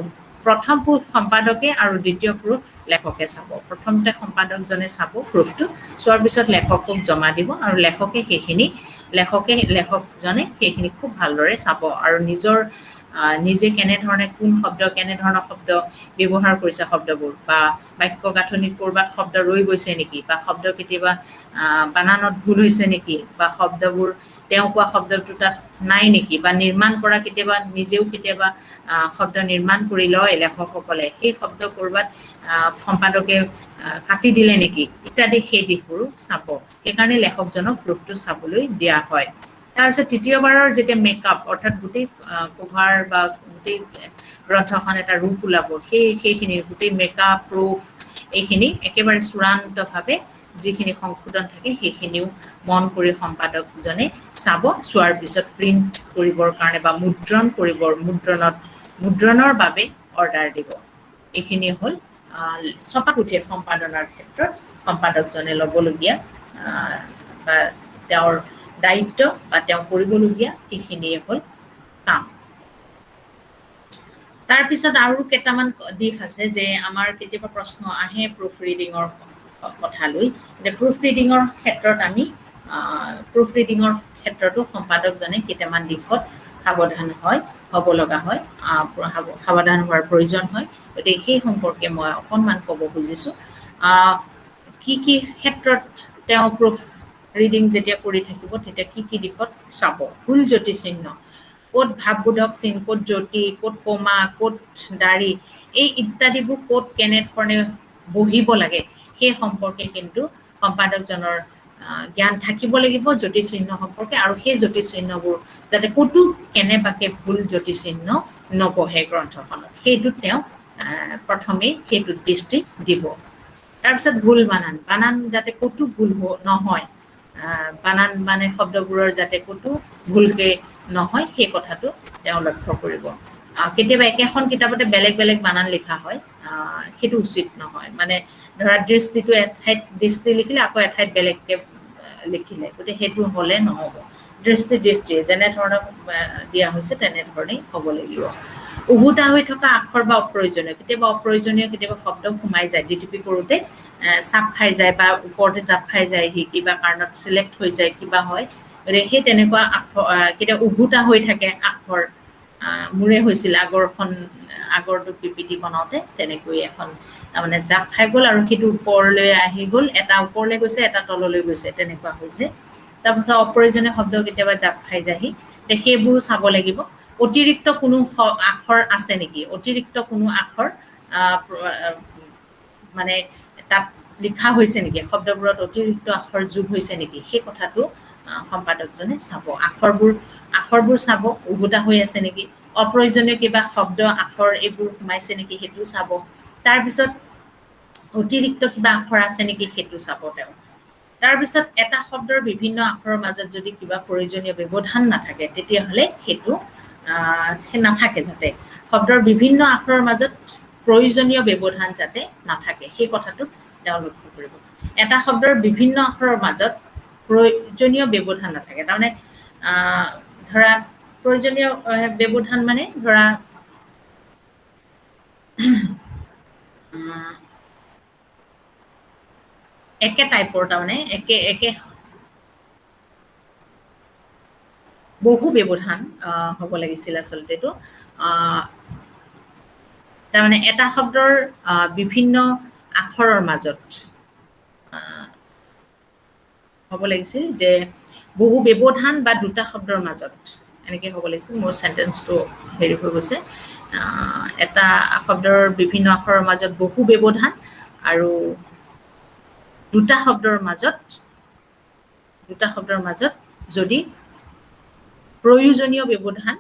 Speaker 1: প্ৰথম প্ৰুফ সম্পাদকে আৰু দ্বিতীয় প্ৰুফ লেখকে চাব। প্ৰথমতে সম্পাদকজনে চাব প্ৰুফটো, চোৱাৰ পিছত লেখকক জমা দিব, আৰু লেখকজনে সেইখিনি খুব ভালদৰে চাব, আৰু নিজে কেনেধৰণে কোন শব্দ কেনেধৰণৰ শব্দ ব্যৱহাৰ কৰিছে শব্দবোৰ, বা বাক্য গাঁথনিত ক'ৰবাত শব্দ ৰৈ গৈছে নেকি, বা শব্দ কেতিয়াবা বানানত ভুল হৈছে নেকি, বা শব্দবোৰ তেওঁ কোৱা শব্দটো তাত নাই নেকি, বা নিৰ্মাণ কৰা নিজেও কেতিয়াবা শব্দ নিৰ্মাণ কৰি লয় লেখকসকলে, সেই শব্দ ক'ৰবাত সম্পাদকে কাটি দিলে নেকি ইত্যাদি, সেই দিশবোৰো চাব। সেইকাৰণে লেখকজনক প্ৰুফটো চাবলৈ দিয়া হয়। তাৰপিছত তৃতীয়বাৰৰ যেতিয়া মেকআপ, অৰ্থাৎ গোটেই কভাৰ বা গোটেই গ্ৰন্থখন এটা ৰূপ ওলাব, সেইখিনি গোটেই মেকআপ প্ৰুফ এইখিনি একেবাৰে চূড়ান্তভাৱে যিখিনি সংশোধন থাকে সেইখিনিও মন কৰি সম্পাদকজনে চাব, চোৱাৰ পিছত প্ৰিণ্ট কৰিবৰ কাৰণে বা মুদ্ৰণৰ বাবে অৰ্ডাৰ দিব। এইখিনি হ'ল ছপাপুথি সম্পাদনাৰ ক্ষেত্ৰত সম্পাদকজনে ল'বলগীয়া বা তেওঁৰ দায়িত্ব বা তেওঁ কৰিবলগীয়া এইখিনিয়ে হ'ল কাম। তাৰপিছত আৰু কেইটামান দিশ আছে যে আমাৰ কেতিয়াবা প্ৰশ্ন আহে প্ৰুফ ৰিডিঙৰ কথালৈ, প্ৰুফ ৰিডিঙৰ ক্ষেত্ৰতো সম্পাদকজনে কেইটামান দিশত সাৱধান হ'ব লগা হয়, সাৱধান হোৱাৰ প্ৰয়োজন হয়, গতিকে সেই সম্পৰ্কে মই অকণমান ক'ব খুজিছোঁ। কি ক্ষেত্ৰত তেওঁ প্ৰুফ ৰিডিং যেতিয়া কৰি থাকিব তেতিয়া কি দিশত চাব, ভুল জ্যোতিচিহ্ন, ক'ত ভাৱবোধক চিন, ক'ত জ্যোতি, ক'ত কমা, ক'ত দাঢ়ি, এই ইত্যাদিবোৰ ক'ত কেনেধৰণে বহিব লাগে সেই সম্পৰ্কে কিন্তু সম্পাদকজনৰ জ্ঞান থাকিব লাগিব জ্যোতিচিহ্ন সম্পৰ্কে, আৰু সেই জ্যোতিচিহ্নবোৰ যাতে ক'তো কেনেবাকে ভুল জ্যোতিচিহ্ন নবহে গ্ৰন্থখনত, সেইটোত তেওঁ প্ৰথমেই সেইটোত দৃষ্টি দিব। তাৰপিছত ভুল বানান যাতে ক'তো ভুল নহয়, বানান মানে শব্দবোৰৰ যাতে ক'তো ভুলকে নহয় সেই কথাটো তেওঁ লক্ষ্য কৰিব। কেতিয়াবা একেখন কিতাপতে বেলেগ বেলেগ বানান লিখা হয়, সেইটো উচিত নহয়, মানে ধৰা দৃষ্টিটো এঠাইত দৃষ্টি লিখিলে আকৌ এঠাইত বেলেগকে লিখিলে, গতিকে সেইটো হ'লে নহ'ব। দৃষ্টি যেনেধৰণে দিয়া হৈছে তেনেধৰণেই হ'ব লাগিব। উভুটা হৈ থকা আখৰ বা অপ্ৰয়োজনীয় কেতিয়াবা শব্দ সোমাই যায়, ডিটিপি কৰোঁতে চাপ খাই যায় বা ওপৰতে জাপ খাই যায়, কিবা কাৰণত চিলেক্ট হৈ যায়, কিবা হয়, গতিকে সেই তেনেকুৱা আখৰ কেতিয়াবা উভুটা হৈ থাকে আখৰ, মোৰে হৈছিল আগৰটো পিপিটি বনাওঁতে তেনেকৈ এখন তাৰমানে জাপ খাই গ'ল, আৰু সেইটো ওপৰলৈ আহি গ'ল, এটা ওপৰলৈ গৈছে এটা তললৈ গৈছে, তেনেকুৱা হৈছে। তাৰপিছত অপ্ৰয়োজনীয় শব্দ কেতিয়াবা জাপ খাই যায়হি, সেইবোৰো চাব লাগিব। অতিৰিক্ত কোনো আখৰ আছে নেকি, অতিৰিক্ত কোনো আখৰ মানে তাত লিখা হৈছে নেকি, শব্দবোৰত অতিৰিক্ত আখৰ যোগ হৈছে নেকি, সেই কথাটো সম্পাদকজনে চাব। আখৰবোৰ চাব, উভুটা হৈ আছে নেকি, অপ্ৰয়োজনীয় কিবা শব্দ আখৰ এইবোৰ সোমাইছে নেকি সেইটো চাব। তাৰপিছত অতিৰিক্ত কিবা আখৰ আছে নেকি সেইটো চাব তেওঁ। তাৰপিছত এটা শব্দৰ বিভিন্ন আখৰৰ মাজত যদি কিবা প্ৰয়োজনীয় ব্যৱধান নাথাকে তেতিয়াহ'লে সেইটো নাথাকে, যাতে শব্দৰ বিভিন্ন আখৰৰ মাজত প্ৰয়োজনীয় ব্যৱধান যাতে নাথাকে সেই কথাটোত তেওঁ লক্ষ্য কৰিব। এটা শব্দৰ বিভিন্ন আখৰৰ মাজত প্ৰয়োজনীয় ব্যৱধান নাথাকে, তাৰমানে ধৰা প্ৰয়োজনীয় ব্যৱধান মানে ধৰা একে টাইপৰ, তাৰমানে একে বহু ব্যৱধান হ'ব লাগিছিল আচলতে এইটো। তাৰমানে এটা শব্দৰ বিভিন্ন আখৰৰ মাজত হ'ব লাগিছিল যে বহু ব্যৱধান বা দুটা শব্দৰ মাজত এনেকৈ হ'ব লাগিছিল। মোৰ চেণ্টেন্সটো হেৰি হৈ গৈছে। এটা শব্দৰ বিভিন্ন আখৰৰ মাজত বহু ব্যৱধান আৰু দুটা শব্দৰ মাজত যদি প্ৰয়োজনীয় ব্যৱধান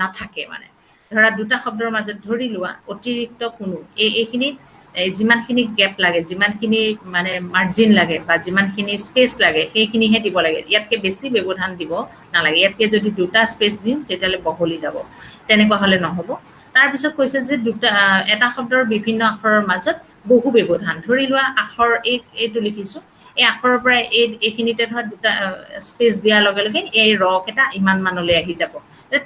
Speaker 1: নাথাকে, মানে ধৰা দুটা শব্দৰ মাজত ধৰি লোৱা অতিৰিক্ত কোনো এইখিনি যিমানখিনি গেপ লাগে, যিমানখিনি মানে মাৰ্জিন লাগে বা যিমানখিনি স্পেচ লাগে সেইখিনিহে দিব লাগে, ইয়াতকৈ বেছি ব্যৱধান দিব নালাগে। ইয়াতকৈ যদি দুটা স্পেচ দিওঁ তেতিয়াহ'লে বহলি যাব, তেনেকুৱা হ'লে নহ'ব। তাৰপিছত কৈছে যে এটা শব্দৰ বিভিন্ন আখৰৰ মাজত বহু ব্যৱধান, ধৰি লোৱা আখৰ এইটো লিখিছোঁ, এই আখৰৰ পৰা এইখিনিতে ধৰা দুটা স্পেচ দিয়াৰ লগে লগে এই কেইটা ইমান মানলৈ আহি যাব,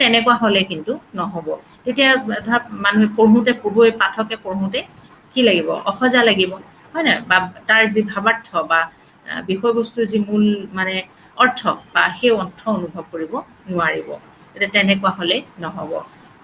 Speaker 1: তেনেকুৱা হ'লে কিন্তু নহ'ব। তেতিয়া ধৰা মানুহে পঢ়ুৱৈ পাঠকে পঢ়োঁতে কি লাগিব, অসজা লাগিব, হয় নহয়, বা তাৰ যি ভাৱাৰ্থ বা বিষয়বস্তুৰ যি মূল মানে অৰ্থ বা সেই অৰ্থ অনুভৱ কৰিব নোৱাৰিব। এতিয়া তেনেকুৱা হ'লে নহ'ব।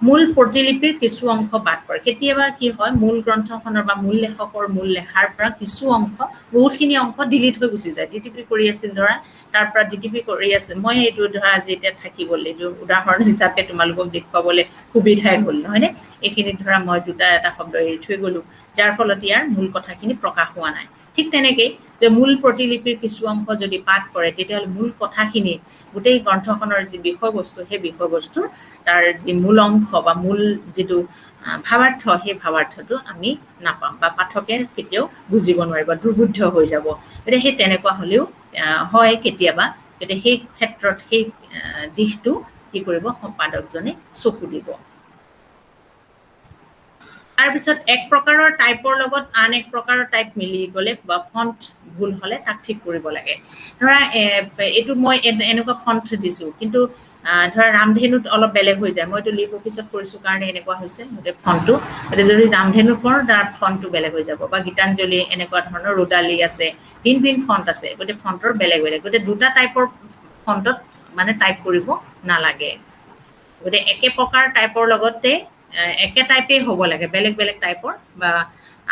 Speaker 1: মূল প্ৰতিলিপিৰ কিছু অংশ বাদ পৰে। কেতিয়াবা কি হয়, মূল গ্ৰন্থখনৰ বা মূল লেখকৰ মূল লেখাৰ পৰা কিছু অংশ, বহুতখিনি অংশ ডিলিট হৈ গুচি যায়। ডিটিপি কৰি আছিল ধৰা, তাৰ পৰা ডিটিপি কৰি আছে, মই এইটো ধৰা আজি এতিয়া থাকি গ'ল, এইটো উদাহৰণ হিচাপে তোমালোকক দেখুৱাবলৈ সুবিধাই হ'ল, নহয়নে। এইখিনিত ধৰা মই এটা শব্দ এৰি থৈ গ'লোঁ, যাৰ ফলত ইয়াৰ মূল কথাখিনি প্ৰকাশ হোৱা নাই। ঠিক তেনেকেই যে মূল প্ৰতিলিপিৰ কিছু অংশ যদি বাদ পৰে তেতিয়াহ'লে মূল কথাখিনি, গোটেই গ্ৰন্থখনৰ যি বিষয়বস্তু সেই বিষয়বস্তুৰ তাৰ যি মূল অংশ বা মূল যিটো ভাৱাৰ্থ সেই ভাৱাৰ্থটো আমি নাপাম বা পাঠকে কেতিয়াও বুজিব নোৱাৰিব, দুৰ্বোধ্য হৈ যাব। গতিকে সেই তেনেকুৱা হ'লেও হয় কেতিয়াবা। গতিকে সেই ক্ষেত্ৰত সেই দিশটো কি কৰিব, সম্পাদকজনে চকু দিব। তাৰপিছত এক প্ৰকাৰৰ টাইপৰ লগত আন এক প্ৰকাৰৰ টাইপ মিলি গ'লে বা ফণ্ট ভুল হ'লে তাক ঠিক কৰিব লাগে। ধৰা এইটো মই এনেকুৱা ফণ্ট দিছোঁ, কিন্তু ধৰা ৰামধেনুত অলপ বেলেগ হৈ যায়। মই এইটো লিপ অফিচত কৰিছোঁ কাৰণে এনেকুৱা হৈছে গোটেই ফণ্টটো। গতিকে যদি ৰামধেনুত কৰোঁ তাৰ ফণ্টটো বেলেগ হৈ যাব, বা গীতাঞ্জলি এনেকুৱা ধৰণৰ ৰুদালি আছে, ভিন ভিন ফণ্ট আছে, গতিকে ফণ্টৰ বেলেগ বেলেগ, গতিকে দুটা টাইপৰ ফণ্টত মানে টাইপ কৰিব নালাগে। গতিকে একে প্ৰকাৰ টাইপৰ লগতে একে টাইপেই হ'ব লাগে, বেলেগ বেলেগ টাইপৰ বা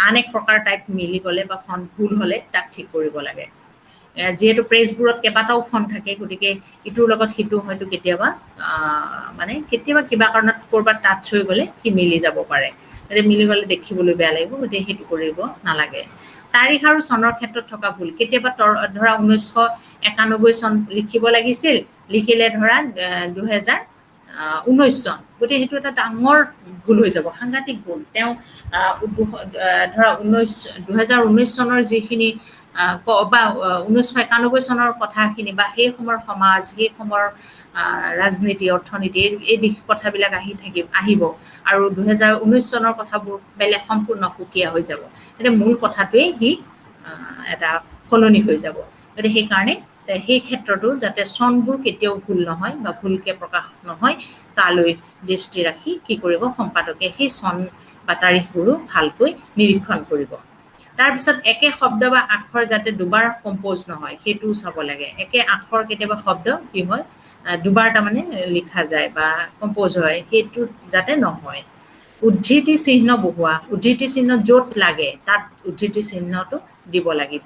Speaker 1: আন এক প্ৰকাৰ টাইপ মিলি গ'লে বা ফণ্ট ভুল হ'লে তাক ঠিক কৰিব লাগে। যিহেতু প্ৰেছবোৰত কেইবাটাও ফণ্ট থাকে, গতিকে ইটোৰ লগত সিটো হয়তো কেতিয়াবা মানে কেতিয়াবা কিবা কাৰণত ক'ৰবাত টাচ হৈ গ'লে সি মিলি যাব পাৰে। গতিকে মিলি গ'লে দেখিবলৈ বেয়া লাগিব, গতিকে সেইটো কৰিব নালাগে। তাৰিখ আৰু চনৰ ক্ষেত্ৰত থকা ভুল, কেতিয়াবা ধৰা 1991 চন লিখিব লাগিছিল, লিখিলে ধৰা 2019 চন, গতিকে সেইটো এটা ডাঙৰ ভুল হৈ যাব, সাংঘাতিক ভুল। তেওঁ ধৰা 2019 চনৰ যিখিনি বা 1991 চনৰ কথাখিনি বা সেই সময়ৰ সমাজ, সেই সময়ৰ ৰাজনীতি, অৰ্থনীতি, এই দিশ কথাবিলাক আহিব আৰু 2019 চনৰ কথাবোৰ বেলেগ সম্পূৰ্ণ সুকীয়া হৈ যাব। গতিকে মূল কথাটোৱেই সি এটা সলনি হৈ যাব। গতিকে সেইকাৰণে সেই ক্ষেত্ৰতো যাতে চনবোৰ কেতিয়াও ভুল নহয় বা ভুলকৈ প্ৰকাশ নহয়, তালৈ দৃষ্টি ৰাখি কি কৰিব, সম্পাদকে সেই চন বা তাৰিখবোৰো ভালকৈ নিৰীক্ষণ কৰিব। তাৰপিছত একে শব্দ বা আখৰ যাতে দুবাৰ কম্প'জ নহয় সেইটোও চাব লাগে। একে আখৰ কেতিয়াবা শব্দ কি হয় দুবাৰ তাৰমানে লিখা যায় বা কম্প'জ হয়, সেইটো যাতে নহয়। উদ্ধৃতি চিহ্ন বহুৱা, উদ্ধৃতি চিহ্ন য'ত লাগে তাত উদ্ধৃতি চিহ্নটো দিব লাগিব।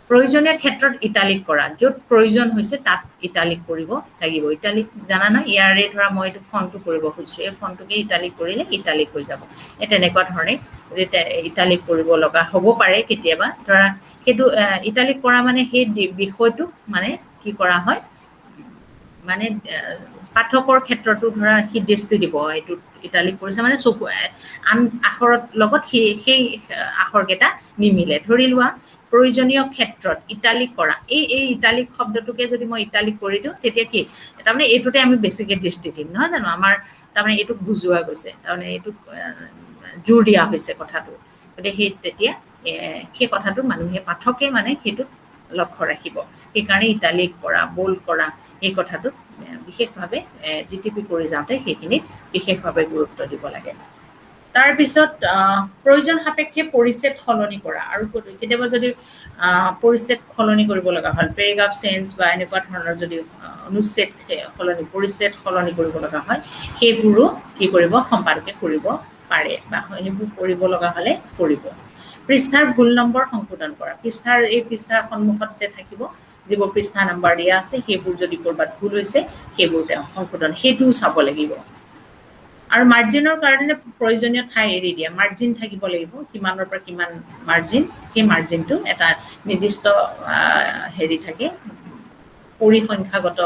Speaker 1: প্ৰয়োজনীয় ক্ষেত্ৰত ইটালিক কৰা, য'ত প্ৰয়োজন হৈছে তাত ইটালিক কৰিব লাগিব। ইটালিক জানা নহয়, ইয়াৰে ধৰা মই এইটো ফন্টটো কৰিব খুজিছোঁ, এই ফন্টটোকে ইটালিক কৰিলে ইটালিক হৈ যাব। এই তেনেকুৱা ধৰণে ইটালিক কৰিব লগা হ'ব পাৰে কেতিয়াবা। ধৰা সেইটো ইটালিক কৰা মানে সেই বিষয়টোক মানে কি কৰা হয়, মানে পাঠকৰ ক্ষেত্ৰতো ধৰা সি দৃষ্টি দিব, এইটো ইটালিক কৰিছে মানে চকু আন আখৰৰ লগত সেই আখৰকেইটা নিমিলে। ধৰি লোৱা প্ৰয়োজনীয় ক্ষেত্ৰত ইটালিক কৰা, এই ইটালিক শব্দটোকে যদি মই ইটালিক কৰি দিওঁ তেতিয়া কি, তাৰমানে এইটোতে আমি বেছিকৈ দৃষ্টি দিম নহয় জানো, আমাৰ তাৰমানে এইটোক বুজোৱা গৈছে, তাৰমানে এইটোক জোৰ দিয়া হৈছে কথাটো। গতিকে তেতিয়া সেই কথাটো মানুহে পাঠকে মানে সেইটোত লক্ষ্য ৰাখিব। সেইকাৰণে ইটালিক কৰা, বোল্ড কৰা এই কথাটোত বিশেষভাৱে ডিটিপি কৰি যাওঁতে সেইখিনিত বিশেষভাৱে গুৰুত্ব দিব লাগে। তাৰপিছত প্ৰয়োজন সাপেক্ষে পৰিচ্ছেদ সলনি কৰা, আৰু কেতিয়াবা যদি পৰিচ্ছেদ সলনি কৰিব লগা হয়, পেৰেগ্ৰাফ চেঞ্জ বা এনেকুৱা ধৰণৰ যদি অনুচ্ছেদ সলনি পৰিচ্ছেদ সলনি কৰিব লগা হয়, সেইবোৰো কি কৰিব সম্পাদকে কৰিব পাৰে বা সেইবোৰ কৰিব লগা হ'লে কৰিব। পৃষ্ঠাৰ ভুল নম্বৰ সংশোধন কৰা, এই পৃষ্ঠাৰ সন্মুখত যে থাকিব যিবোৰ পৃষ্ঠা নম্বৰ দিয়া আছে সেইবোৰ যদি ক'ৰবাত ভুল হৈছে সেইবোৰ তেওঁ সংশোধন, সেইটোও চাব লাগিব। আৰু মাৰ্জিনৰ কাৰণে প্ৰয়োজনীয় ঠাই এৰি দিয়া, মাৰ্জিন থাকিব লাগিব, কিমানৰ পৰা কিমান মাৰ্জিন, সেই মাৰ্জিনটো এটা নিৰ্দিষ্ট হেৰি থাকে, পৰিসংখ্যাগত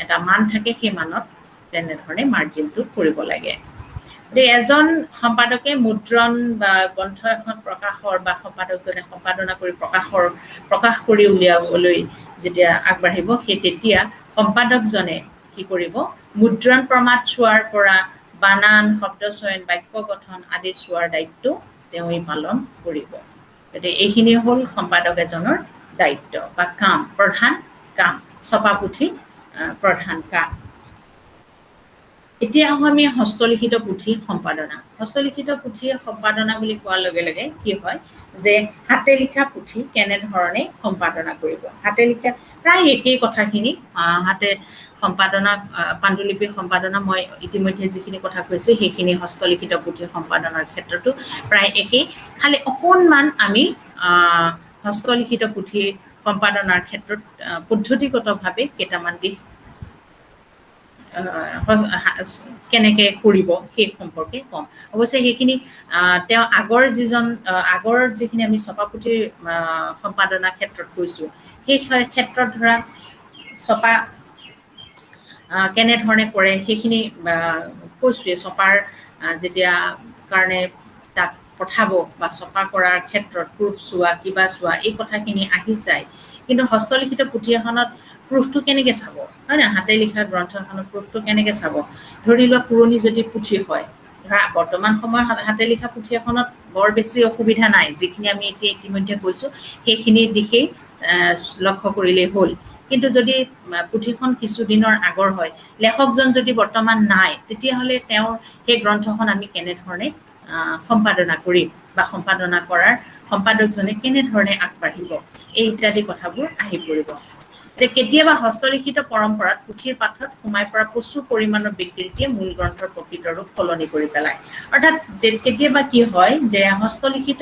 Speaker 1: এটা মান থাকে, সেই মানত তেনেধৰণে মাৰ্জিনটো কৰিব লাগে। গতিকে এজন সম্পাদকে মুদ্ৰণ বা গ্ৰন্থ এখন প্ৰকাশৰ বা সম্পাদকজনে সম্পাদনা কৰি প্ৰকাশ কৰি উলিয়াবলৈ যেতিয়া আগবাঢ়িব, সেই তেতিয়া সম্পাদকজনে কি কৰিব, মুদ্ৰণ প্ৰমাণ চোৱাৰ পৰা বানান, শব্দ চয়ন, বাক্য গঠন আদি চোৱাৰ দায়িত্ব তেওঁই পালন কৰিব। গতিকে এইখিনি হ'ল সম্পাদক এজনৰ দায়িত্ব বা কাম, প্ৰধান কাম, ছপা পুথি প্ৰধান কাম। এতিয়া আমি হস্তলিখিত পুথি সম্পাদনা। হস্তলিখিত পুথি সম্পাদনা বুলি কোৱাৰ লগে লগে কি হয় যে হাতে লিখা পুথি কেনেধৰণে সম্পাদনা কৰিব। হাতে লিখা প্ৰায় একেই কথাখিনি, হাতে সম্পাদনা, পাণ্ডুলিপি সম্পাদনা মই ইতিমধ্যে যিখিনি কথা কৈছোঁ সেইখিনি হস্তলিখিত পুথি সম্পাদনাৰ ক্ষেত্ৰতো প্ৰায় একেই, খালি অকণমান আমি হস্তলিখিত পুথি সম্পাদনাৰ ক্ষেত্ৰত পদ্ধতিগতভাৱে কেইটামান দিশ কেনেকৈ কৰিব সেই সম্পৰ্কে কম। অৱশ্যে সেইখিনি তেওঁ আগৰ যিখিনি আমি ছপা পুথিৰ সম্পাদনা ক্ষেত্ৰত কৈছোঁ, সেই ক্ষেত্ৰত ধৰা ছপা কেনেধৰণে কৰে সেইখিনি কৈছোঁৱে। ছপাৰ যেতিয়া কাৰণে তাক পঠাব বা ছপা কৰাৰ ক্ষেত্ৰত প্ৰুফ চোৱা, কিবা চোৱা, এই কথাখিনি আহি যায়। কিন্তু হস্তলিখিত পুথি এখনত প্ৰুফটো কেনেকৈ চাব, হয় নহয়, হাতে লিখা গ্ৰন্থ এখনত প্ৰুফটো কেনেকৈ চাব। ধৰি লোৱা পুৰণি যদি পুথি হয়, ধৰা বৰ্তমান সময়ত হাতে লিখা পুথি এখনত বৰ বেছি অসুবিধা নাই, যিখিনি আমি এতিয়া ইতিমধ্যে কৈছোঁ সেইখিনি দিশেই লক্ষ্য কৰিলেই হ'ল। কিন্তু যদি পুথিখন কিছুদিনৰ আগৰ হয়, লেখকজন যদি বৰ্তমান নাই, তেতিয়াহ'লে তেওঁৰ সেই গ্ৰন্থখন আমি কেনেধৰণে সম্পাদনা কৰিম বা সম্পাদনা কৰাৰ সম্পাদকজনে কেনেধৰণে আগবাঢ়িব, এই ইত্যাদি কথাবোৰ আহি পৰিব। কেতিয়াবা হস্তলিখিত পৰম্পৰাত পুথিৰ পাঠত সোমাই পৰা প্ৰচুৰ পৰিমাণৰ বিকৃতিয়ে মূল গ্ৰন্থৰ প্ৰকৃত ৰূপ সলনি কৰি পেলায়। অৰ্থাৎ কেতিয়াবা কি হয় যে হস্তলিখিত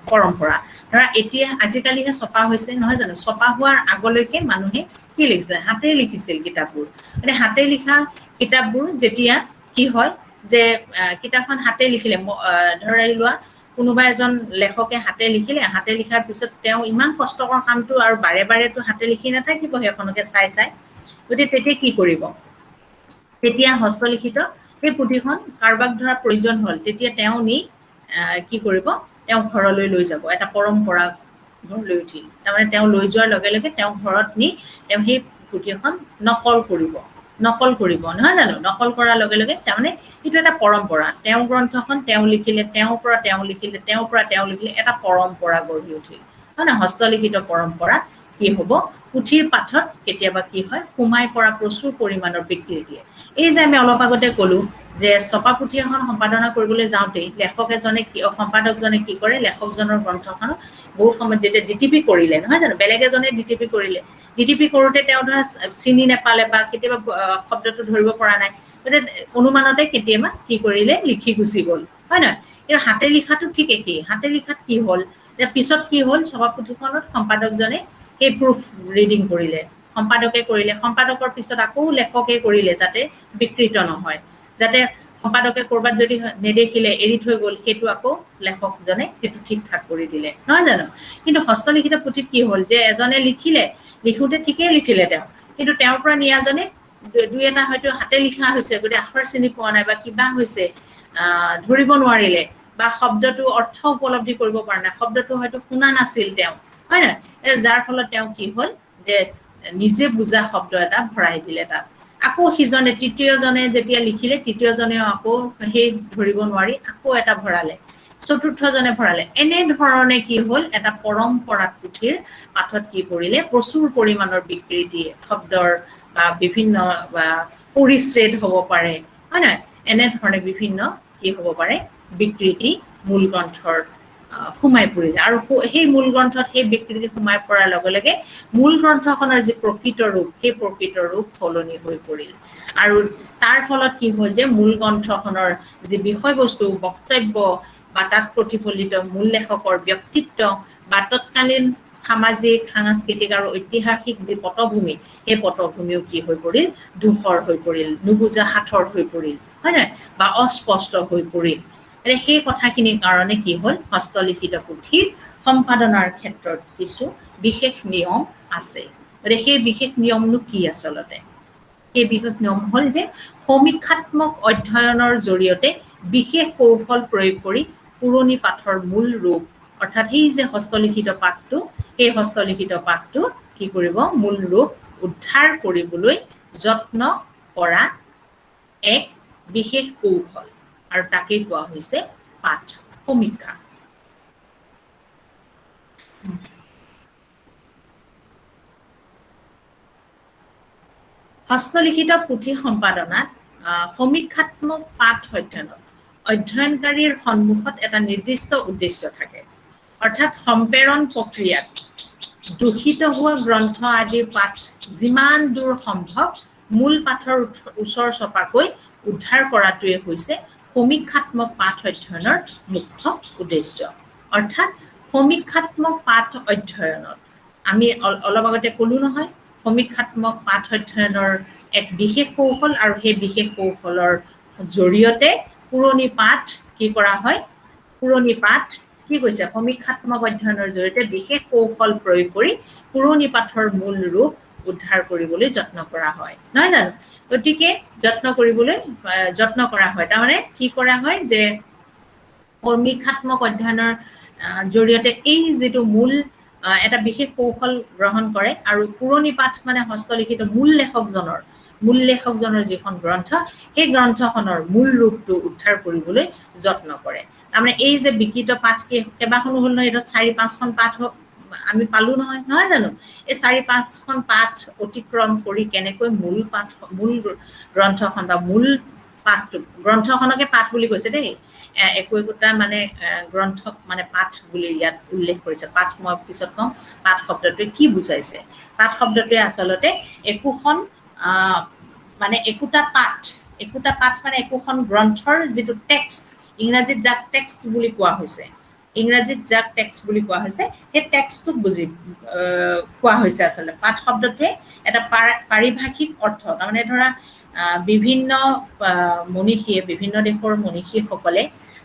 Speaker 1: পৰম্পৰা, ধৰা এতিয়া আজিকালিহে ছপা হৈছে নহয় জানো, ছপা হোৱাৰ আগলৈকে মানুহে কি লিখিছিলে, হাতেৰে লিখিছিল কিতাপবোৰ। মানে হাতে লিখা কিতাপবোৰ যেতিয়া কি হয় যে কিতাপখন হাতে লিখিলে, ধৰি লোৱা কোনোবা এজন লেখকে হাতে লিখিলে, হাতে লিখাৰ পিছত তেওঁ ইমান কষ্টকৰ কামটো আৰু বাৰে বাৰেতো হাতে লিখি নাথাকিব সেইখনকে চাই চাই। গতিকে তেতিয়া কি কৰিব, তেতিয়া হস্তলিখিত সেই পুথিখন কাৰোবাক ধৰা প্ৰয়োজন হ'ল, তেতিয়া তেওঁ নি কি কৰিব, তেওঁ ঘৰলৈ লৈ যাব, এটা পৰম্পৰা লৈ উঠিল। তাৰমানে তেওঁ লৈ যোৱাৰ লগে লগে তেওঁ ঘৰত নি তেওঁ সেই পুথিখন নকল কৰিব নহয় জানো, নকল কৰাৰ লগে লগে তাৰমানে সেইটো এটা পৰম্পৰা, তেওঁৰ গ্ৰন্থখন তেওঁ লিখিলে, তেওঁৰ পৰা তেওঁ লিখিলে, তেওঁৰ পৰা তেওঁ লিখিলে, এটা পৰম্পৰা গঢ়ি উঠিল, হয় নহয়। হস্তলিখিত পৰম্পৰা কি হ'ব, পুথিৰ পাঠত কেতিয়াবা কি হয় সোমাই পৰা প্ৰচুৰ পৰিমাণৰ বিকৃতিয়ে। এই যে আমি অলপ আগতে ক'লোঁ যে ছপা পুথি এখন সম্পাদনা কৰিবলৈ যাওঁতেই সম্পাদকজনে কি কৰে, লেখকজনৰ গ্ৰন্থখনক বহুত সময়ত যেতিয়া ডিটিপি কৰিলে নহয় জানো, বেলেগ এজনে ডিটিপি কৰিলে, ডিটিপি কৰোঁতে তেওঁ ধৰা চিনি নাপালে বা কেতিয়াবা শব্দটো ধৰিব পৰা নাই, গতিকে অনুমানতে কেতিয়াবা কি কৰিলে লিখি গুচি গ'ল, হয় নহয়। কিন্তু হাতে লিখাটো ঠিক একেই। হাতে লিখাত কি হ'ল যে পিছত কি হ'ল সভাপুথিখনত সম্পাদকজনে সেই প্ৰুফ ৰিডিং কৰিলে, সম্পাদকে কৰিলে, সম্পাদকৰ পিছত আকৌ লেখকে কৰিলে যাতে বিকৃত নহয়, যাতে সম্পাদকে ক'ৰবাত যদি নেদেখিলে এৰি থৈ গ'ল সেইটো আকৌ লেখকজনে সেইটো ঠিক ঠাক কৰি দিলে, নহয় জানো? কিন্তু হস্তলিখিত পুথিত কি হ'ল যে এজনে লিখিলে, লিখোতে ঠিকেই লিখিলে তেওঁ, কিন্তু তেওঁৰ পৰা নিয়াজনে দুই এটা হয়তো হাতে লিখা হৈছে, গতিকে আখৰ চিনি পোৱা নাই বা কিবা হৈছে, ধৰিব নোৱাৰিলে বা শব্দটো অৰ্থ উপলব্ধি কৰিব পৰা নাই, শব্দটো হয়তো শুনা নাছিল তেওঁ, হয় নাই? যাৰ ফলত তেওঁ কি হ'ল যে নিজে বুজা শব্দ এটা ভৰাই দিলে তাত। আকৌ সিজনে তৃতীয়জনে যেতিয়া লিখিলে তৃতীয়জনেও আকৌ সেই ধৰিব নোৱাৰি আকৌ এটা ভৰালে, চতুৰ্থজনে ভৰালে। এনেধৰণে কি হ'ল এটা পৰম্পৰাত পুথিৰ পাঠত কি কৰিলে প্ৰচুৰ পৰিমাণৰ বিকৃতি শব্দৰ বা বিভিন্ন পৰিচ্ছেদ হ'ব পাৰে, হয় নাই? এনেধৰণে বিভিন্ন কি হ'ব পাৰে বিকৃতি মূল গ্ৰন্থৰ সোমাই পৰিলে, আৰু সেই মূল গ্ৰন্থত সেই বিকৃতি সোমাই পৰাৰ লগে লগে মূল গ্ৰন্থখনৰ যি প্ৰকৃত ৰূপ সেই প্ৰকৃত ৰূপ সলনি হৈ পৰিল। আৰু তাৰ ফলত কি হ'ল যে মূল গ্ৰন্থখনৰ যি বিষয়বস্তু বক্তব্য বা তাত প্ৰতিফলিত মূল লেখকৰ ব্যক্তিত্ব বা তৎকালীন সামাজিক সাংস্কৃতিক আৰু ঐতিহাসিক যি পটভূমি সেই পটভূমিও কি হৈ পৰিল ধূসৰ হৈ পৰিল, নুবুজা সাঁথৰ হৈ পৰিল, হয় নাই? বা অস্পষ্ট হৈ পৰিল। সেই কথাখিনিৰ কাৰণে কি হ'ল হস্তলিখিত পুথিৰ সম্পাদনাৰ ক্ষেত্ৰত কিছু বিশেষ নিয়ম আছে। গতিকে সেই বিশেষ নিয়মনো কি আচলতে? সেই বিশেষ নিয়ম হ'ল যে সমীক্ষাত্মক অধ্যয়নৰ জৰিয়তে বিশেষ কৌশল প্ৰয়োগ কৰি পুৰণি পাঠৰ মূল ৰূপ, অৰ্থাৎ সেই যে হস্তলিখিত পাঠটো সেই হস্তলিখিত পাঠটো কি কৰিব মূল ৰূপ উদ্ধাৰ কৰিবলৈ যত্ন কৰা এক বিশেষ কৌশল, আৰু তাকেই কোৱা হৈছে পাঠ সমীক্ষা। হস্তলিখিত পুথি সম্পাদনাত সমীক্ষাত্মক পাঠ অধ্যয়নকাৰীৰ সন্মুখত এটা নিৰ্দিষ্ট উদ্দেশ্য থাকে, অৰ্থাৎ সম্প্ৰেৰণ প্ৰক্ৰিয়াত দূষিত হোৱা গ্ৰন্থ আদিৰ পাঠ যিমান দূৰ সম্ভৱ মূল পাঠৰ ওচৰ চপাকৈ উদ্ধাৰ কৰাটোৱে হৈছে সমীক্ষাত্মক পাঠ অধ্যয়নৰ মুখ্য উদ্দেশ্য। অৰ্থাৎ সমীক্ষাত্মক পাঠ অধ্যয়নত আমি অলপ আগতে ক'লো নহয়, সমীক্ষাত্মক পাঠ অধ্যয়নৰ এক বিশেষ কৌশল, আৰু সেই বিশেষ কৌশলৰ জৰিয়তে পুৰণি পাঠ কি কৰা হয়, পুৰণি পাঠ কি কৈছে সমীক্ষাত্মক অধ্যয়নৰ জৰিয়তে বিশেষ কৌশল প্ৰয়োগ কৰি পুৰণি পাঠৰ মূল ৰূপ উদ্ধাৰ কৰিবলৈ যত্ন কৰা হয়, নহয় জানো? গতিকে যত্ন কৰা হয়, তাৰমানে কি কৰা হয় যে সমীক্ষাত্মক অধ্যয়নৰ জৰিয়তে এই যিটো মূল এটা বিশেষ কৌশল গ্ৰহণ কৰে, আৰু পুৰণি পাঠ মানে হস্তলিখিত মূল লেখকজনৰ যিখন গ্ৰন্থ সেই গ্ৰন্থখনৰ মূল ৰূপটো উদ্ধাৰ কৰিবলৈ যত্ন কৰে। তাৰমানে এই যে বিকৃত পাঠ কেইবাখনো হ'ল নহয়, এইটো 4-5খন পাঠ আমি পালো নহয়, নহয় জানো? এই 4-5খন পাঠ অতিক্ৰম কৰি কেনেকৈ মূল গ্ৰন্থখন বা মূল পাঠটো, গ্ৰন্থখনকে পাঠ বুলি কৈছে দেই, একোটা মানে গ্ৰন্থক মানে পাঠ বুলি ইয়াত উল্লেখ কৰিছে। পাঠ মই পিছত কম পাঠ শব্দটোৱে কি বুজাইছে। পাঠ শব্দটোৱে আচলতে একোখন মানে একোটা পাঠ মানে একোখন গ্ৰন্থৰ যিটো টেক্সট, ইংৰাজীত যাক টেক্সট বুলি কোৱা হৈছে, সেই টেক্সটটোক কোৱা হৈছে আচলতে। পাঠ শব্দটোৱে এটা পাৰিভাষিক অৰ্থ, তাৰমানে ধৰা বিভিন্ন মনীষীয়ে, বিভিন্ন দেশৰ মনীষীসকলে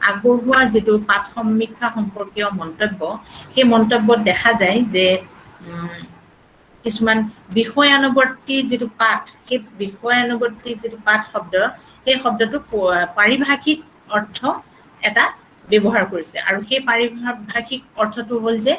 Speaker 1: আগবঢ়োৱা যিটো পাঠ সমীক্ষা সম্পৰ্কীয় মন্তব্য, সেই মন্তব্যত দেখা যায় যে কিছুমান বিষয়ানুৱৰ্তী যিটো পাঠ, সেই বিষয়ানুৱৰ্তী যিটো পাঠ শব্দ, সেই শব্দটো পাৰিভাষিক অৰ্থ এটা ব্যৱহাৰ কৰিছে, আৰু সেই পাৰিভাষিক অৰ্থটো হ'ল যে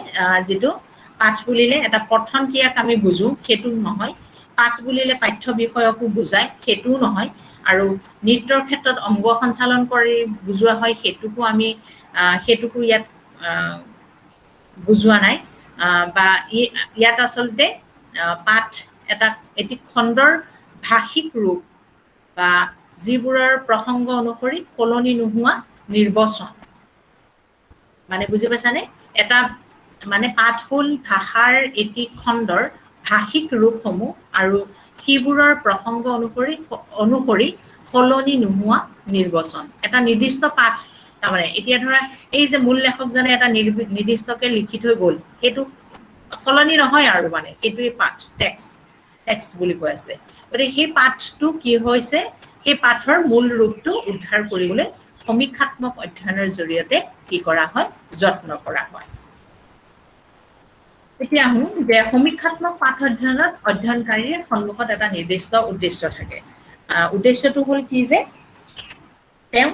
Speaker 1: যিটো পাঠ বুলিলে এটা পঠন ক্ৰিয়াক আমি বুজো সেইটো নহয়, পাঠ বুলিলে পাঠ্য বিষয়কো বুজায় সেইটোও নহয়, আৰু নৃত্যৰ ক্ষেত্ৰত অংগ সঞ্চালন কৰি বুজোৱা হয় সেইটোকো ইয়াত বুজোৱা নাই, বা ইয়াত আচলতে পাঠ এটি খণ্ডৰ ভাষিক ৰূপ বা যিবোৰৰ প্ৰসংগ অনুসৰি সলনি নোহোৱা নিৰ্বচন, মানে বুজি পাইছানে? এটা মানে পাঠ হ'ল ভাষাৰ এটি খণ্ডৰ ভাষিক ৰূপসমূহ, আৰু সেইবোৰৰ প্ৰসংগ অনুসৰি সলনি নোহোৱা নিৰ্বচন। এটা নিৰ্দিষ্ট পাঠ তাৰমানে এতিয়া ধৰা এই যে মূল লেখকজনে এটা নিৰ্দিষ্টকে লিখি থৈ গ'ল সেইটো সলনি নহয় আৰু মানে সেইটোৱে পাঠ টেক্সট বুলি কৈ আছে গতিকে সেই পাঠটো কি হৈছে সেই পাঠৰ মূল ৰূপটো উদ্ধাৰ কৰিবলৈ সমীক্ষাত্মক অধ্যয়নৰ জৰিয়তে কি কৰা হয় যত্ন কৰা হয় এতিয়া আহোঁ যে সমীক্ষাত্মক পাঠ অধ্যয়নত অধ্যয়নকাৰীৰ সন্মুখত এটা নিৰ্দিষ্ট উদ্দেশ্য থাকে উদ্দেশ্যটো হ'ল কি যে তেওঁ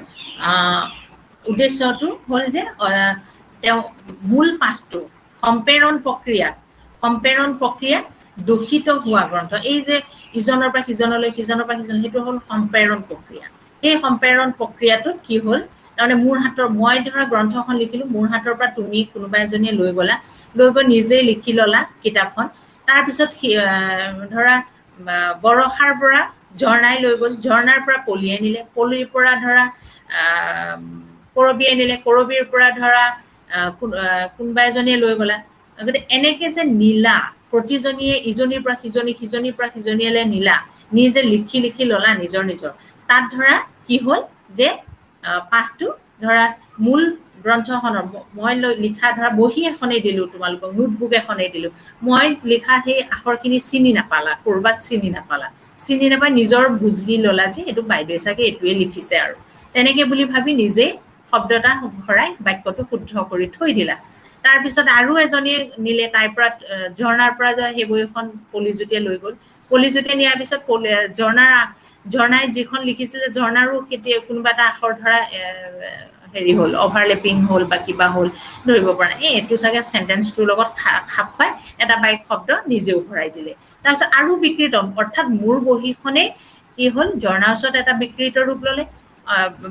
Speaker 1: উদ্দেশ্যটো হ'ল যে তেওঁ মূল পাঠটো সম্প্ৰেৰণ প্ৰক্ৰিয়াত দূষিত হোৱা গ্ৰন্থ এই যে ইজনৰ পৰা সিজনলৈ সেইটো হ'ল সম্প্ৰেৰণ প্ৰক্ৰিয়া এই সম্প্ৰেৰণ প্ৰক্ৰিয়াটোত কি হ'ল তাৰমানে মোৰ হাতৰ মই ধৰা গ্ৰন্থখন লিখিলোঁ মোৰ হাতৰ পৰা তুমি কোনোবা এজনীয়ে লৈ গ'লা লৈ গৈ নিজেই লিখি ল'লা কিতাপখন তাৰপিছত ধৰা বৰষাৰ পৰা ঝৰ্ণাই লৈ গ'ল ঝৰ্ণাৰ পৰা পলিয়াই নিলে পলিৰ পৰা ধৰা কৰবীয়ে নিলে কৰবীৰ পৰা ধৰা কোনোবা এজনীয়ে লৈ গ'লা গতিকে এনেকে যে নীলা প্ৰতিজনীয়ে ইজনীৰ পৰা সিজনীৰ পৰা সিজনীলৈ নীলা নিজে লিখি ল'লা নিজৰ তাত ধৰা কি হ'ল যে পাঠটো ধৰা মূল গ্ৰন্থখনৰ মই লিখা ধৰা বহী এখনেই দিলোঁ তোমালোকক নোটবুক এখনেই দিলোঁ মই লিখা সেই আখৰখিনি চিনি নাপালা ক'ৰবাত চিনি নাপাই নিজৰ বুজি ল'লা যে এইটো বাইদেৱে চাগে এইটোৱে লিখিছে আৰু তেনেকে বুলি ভাবি নিজেই শব্দ এটা ভৰাই বাক্যটো শুদ্ধ কৰি থৈ দিলা তাৰপিছত আৰু এজনীয়ে নিলে তাইৰ পৰা ঝৰ্ণাৰ পৰা সেই বহীখন পলিজ্যোতিয়ে লৈ গ'ল পলিজ্যোতিয়ে নিয়াৰ পিছত ঝৰ্ণাই যিখন লিখিছিলে ঝৰ্ণাৰো কেতিয়া কোনোবা এটা আখৰ ধৰা হেৰি হ'ল অভাৰলেপিং হ'ল বা কিবা হ'ল ধৰিব পৰা নাই এইটো চাগে চেণ্টেন্সটোৰ লগত খাপ খাই এটা বাইক শব্দ নিজেও ভৰাই দিলে তাৰপিছত আৰু বিকৃত অৰ্থাৎ মোৰ বহীখনে কি হ'ল ঝৰ্ণাৰ ওচৰত এটা বিকৃত ৰূপ ল'লে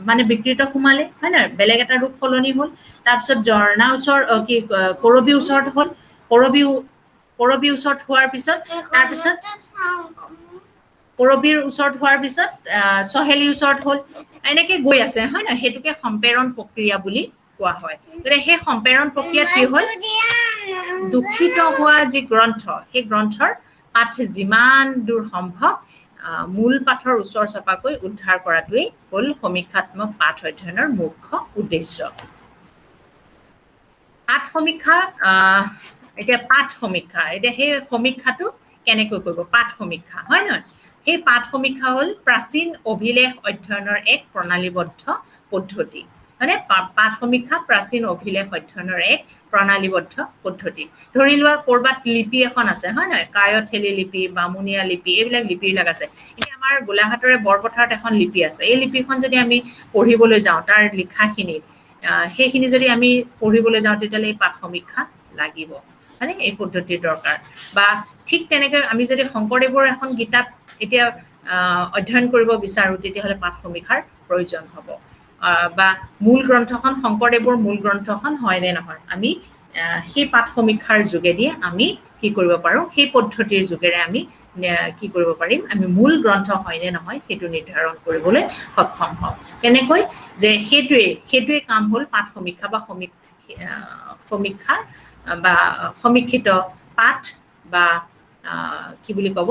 Speaker 1: মানে বিকৃত সোমালে হয় নহয় বেলেগ এটা ৰূপ সলনি হ'ল তাৰপিছত ঝৰ্ণা ওচৰত কি কৰবী ওচৰত হ'ল কৰবী ওচৰত হোৱাৰ পিছত তাৰপিছত কৰবীৰ ওচৰত হোৱাৰ পিছত চহেলিৰ ওচৰত হ'ল এনেকে গৈ আছে হয় নহয় সেইটোকে সম্প্ৰেৰণ প্ৰক্ৰিয়া বুলি কোৱা হয় গতিকে সেই সম্প্ৰেৰণ প্ৰক্ৰিয়াত কি হ'ল দূষিত হোৱা যি গ্ৰন্থ সেই গ্ৰন্থৰ পাঠ যিমান দূৰ সম্ভৱ মূল পাঠৰ ওচৰ চপাকৈ উদ্ধাৰ কৰাটোৱেই হ'ল সমীক্ষাত্মক পাঠ অধ্যয়নৰ মুখ্য উদ্দেশ্য এতিয়া পাঠ সমীক্ষা এতিয়া সেই সমীক্ষাটো কেনেকৈ কৰিব পাঠ সমীক্ষা হয় নহয় সেই পাঠ সমীক্ষা হ'ল প্ৰাচীন অভিলেখ অধ্যয়নৰ এক প্ৰণালীবদ্ধ পদ্ধতি মানে পাঠ সমীক্ষা প্ৰাচীন অভিলেখ অধ্যয়নৰ এক প্ৰণালীবদ্ধ পদ্ধতি ধৰি লোৱা ক'ৰবাত লিপি এখন আছে হয় নহয় কায়থেলি লিপি বামুণীয়া লিপি এইবিলাক লিপিবিলাক আছে এতিয়া আমাৰ গোলাঘাটৰে বৰপথাৰত এখন লিপি আছে এই লিপিখন যদি আমি পঢ়িবলৈ যাওঁ তাৰ লিখাখিনি সেইখিনি যদি আমি পঢ়িবলৈ যাওঁ তেতিয়াহ'লে এই পাঠ সমীক্ষা লাগিব মানে এই পদ্ধতিৰ দৰকাৰ বা ঠিক তেনেকৈ আমি যদি শংকৰদেৱৰ এখন কিতাপ এতিয়া অধ্যয়ন কৰিব বিচাৰোঁ তেতিয়াহ'লে পাঠ সমীক্ষাৰ প্ৰয়োজন হ'ব বা মূল গ্ৰন্থখন শংকৰদেৱৰ মূল গ্ৰন্থখন হয় নে নহয় আমি সেই পাঠ সমীক্ষাৰ যোগেদি আমি কি কৰিব পাৰোঁ সেই পদ্ধতিৰ যোগেৰে আমি কি কৰিব পাৰিম আমি মূল গ্ৰন্থ হয় নে নহয় সেইটো নিৰ্ধাৰণ কৰিবলৈ সক্ষম হওঁ কেনেকৈ যে সেইটোৱে কাম হ'ল পাঠ সমীক্ষা বা সমীক্ষা বা সমীক্ষিত পাঠ বা কি বুলি ক'ব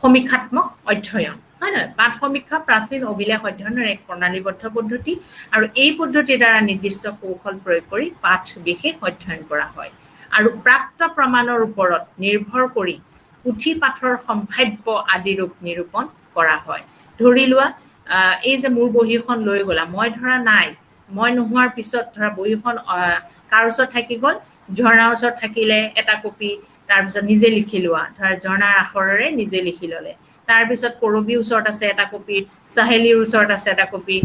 Speaker 1: সমীক্ষাত্মক অধ্যয়ন হয় নহয় পাঠ সমীক্ষা প্ৰাচীন অভিলেখ অধ্যয়নৰ এক প্ৰণালীবদ্ধ পদ্ধতি আৰু এই পদ্ধতিৰ দ্বাৰা নিৰ্দিষ্ট কৌশল প্ৰয়োগ কৰি পাঠ বিশেষ অধ্যয়ন কৰা হয় আৰু প্ৰাপ্ত প্ৰমাণৰ ওপৰত নিৰ্ভৰ কৰি পুথি পাঠৰ সম্ভাৱ্য আদি ৰূপ নিৰূপণ কৰা হয় ধৰি লোৱা এই যে মোৰ বহীখন লৈ গ'লা মই ধৰা নাই মই নোহোৱাৰ পিছত ধৰা বহীখন কাৰ ওচৰত থাকি গ'ল ঝৰ্ণাৰ ওচৰত থাকিলে এটা কপি তাৰপিছত নিজে লিখি লোৱা ধৰা ঝৰ্ণাৰ আখৰেৰে নিজে লিখি ল'লে তাৰপিছত কৰবীৰ ওচৰত আছে এটা কপি চহেলিৰ ওচৰত আছে এটা কপি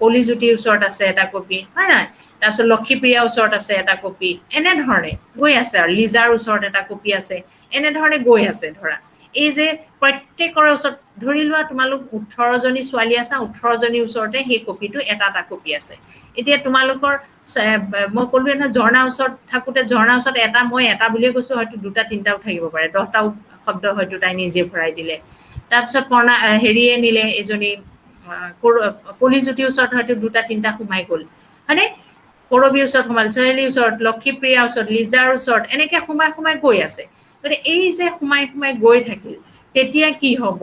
Speaker 1: পলিজ্যোতিৰ ওচৰত আছে এটা কপি হয় নহয় তাৰপিছত লক্ষীপ্ৰিয়াৰ ওচৰত আছে এটা কপি এনেধৰণে গৈ আছে আৰু লিজাৰ ওচৰত এটা কপি আছে এনেধৰণে গৈ আছে ধৰা এই যে প্ৰত্যেকৰে ওচৰত ধৰি লোৱা তোমালোক 18জনী ছোৱালী আছা 18জনীৰ ওচৰতে সেই কপিটো এটা কপি আছে এতিয়া তোমালোকৰ মই ক'লোৱে নহয় ঝৰ্ণাৰ ওচৰত থাকোঁতে ঝৰ্ণাৰ ওচৰত মই এটা বুলিয়ে কৈছোঁ হয়তো দুটা তিনিটাও থাকিব পাৰে 10টাও শব্দ হয়তো তাই নিজে ভৰাই দিলে তাৰপিছত হেৰিয়ে নিলে এজনী পলিজ্যোতিৰ ওচৰত হয়তো দুটা তিনিটা সোমাই গ'ল হয়নে কৰবীৰ ওচৰত সোমাল চহেলিৰ ওচৰত লক্ষীপ্ৰিয়াৰ ওচৰত লিজাৰ ওচৰত এনেকৈ সোমাই গৈ আছে গতিকে এই যে সোমাই গৈ থাকিল তেতিয়া কি হ'ব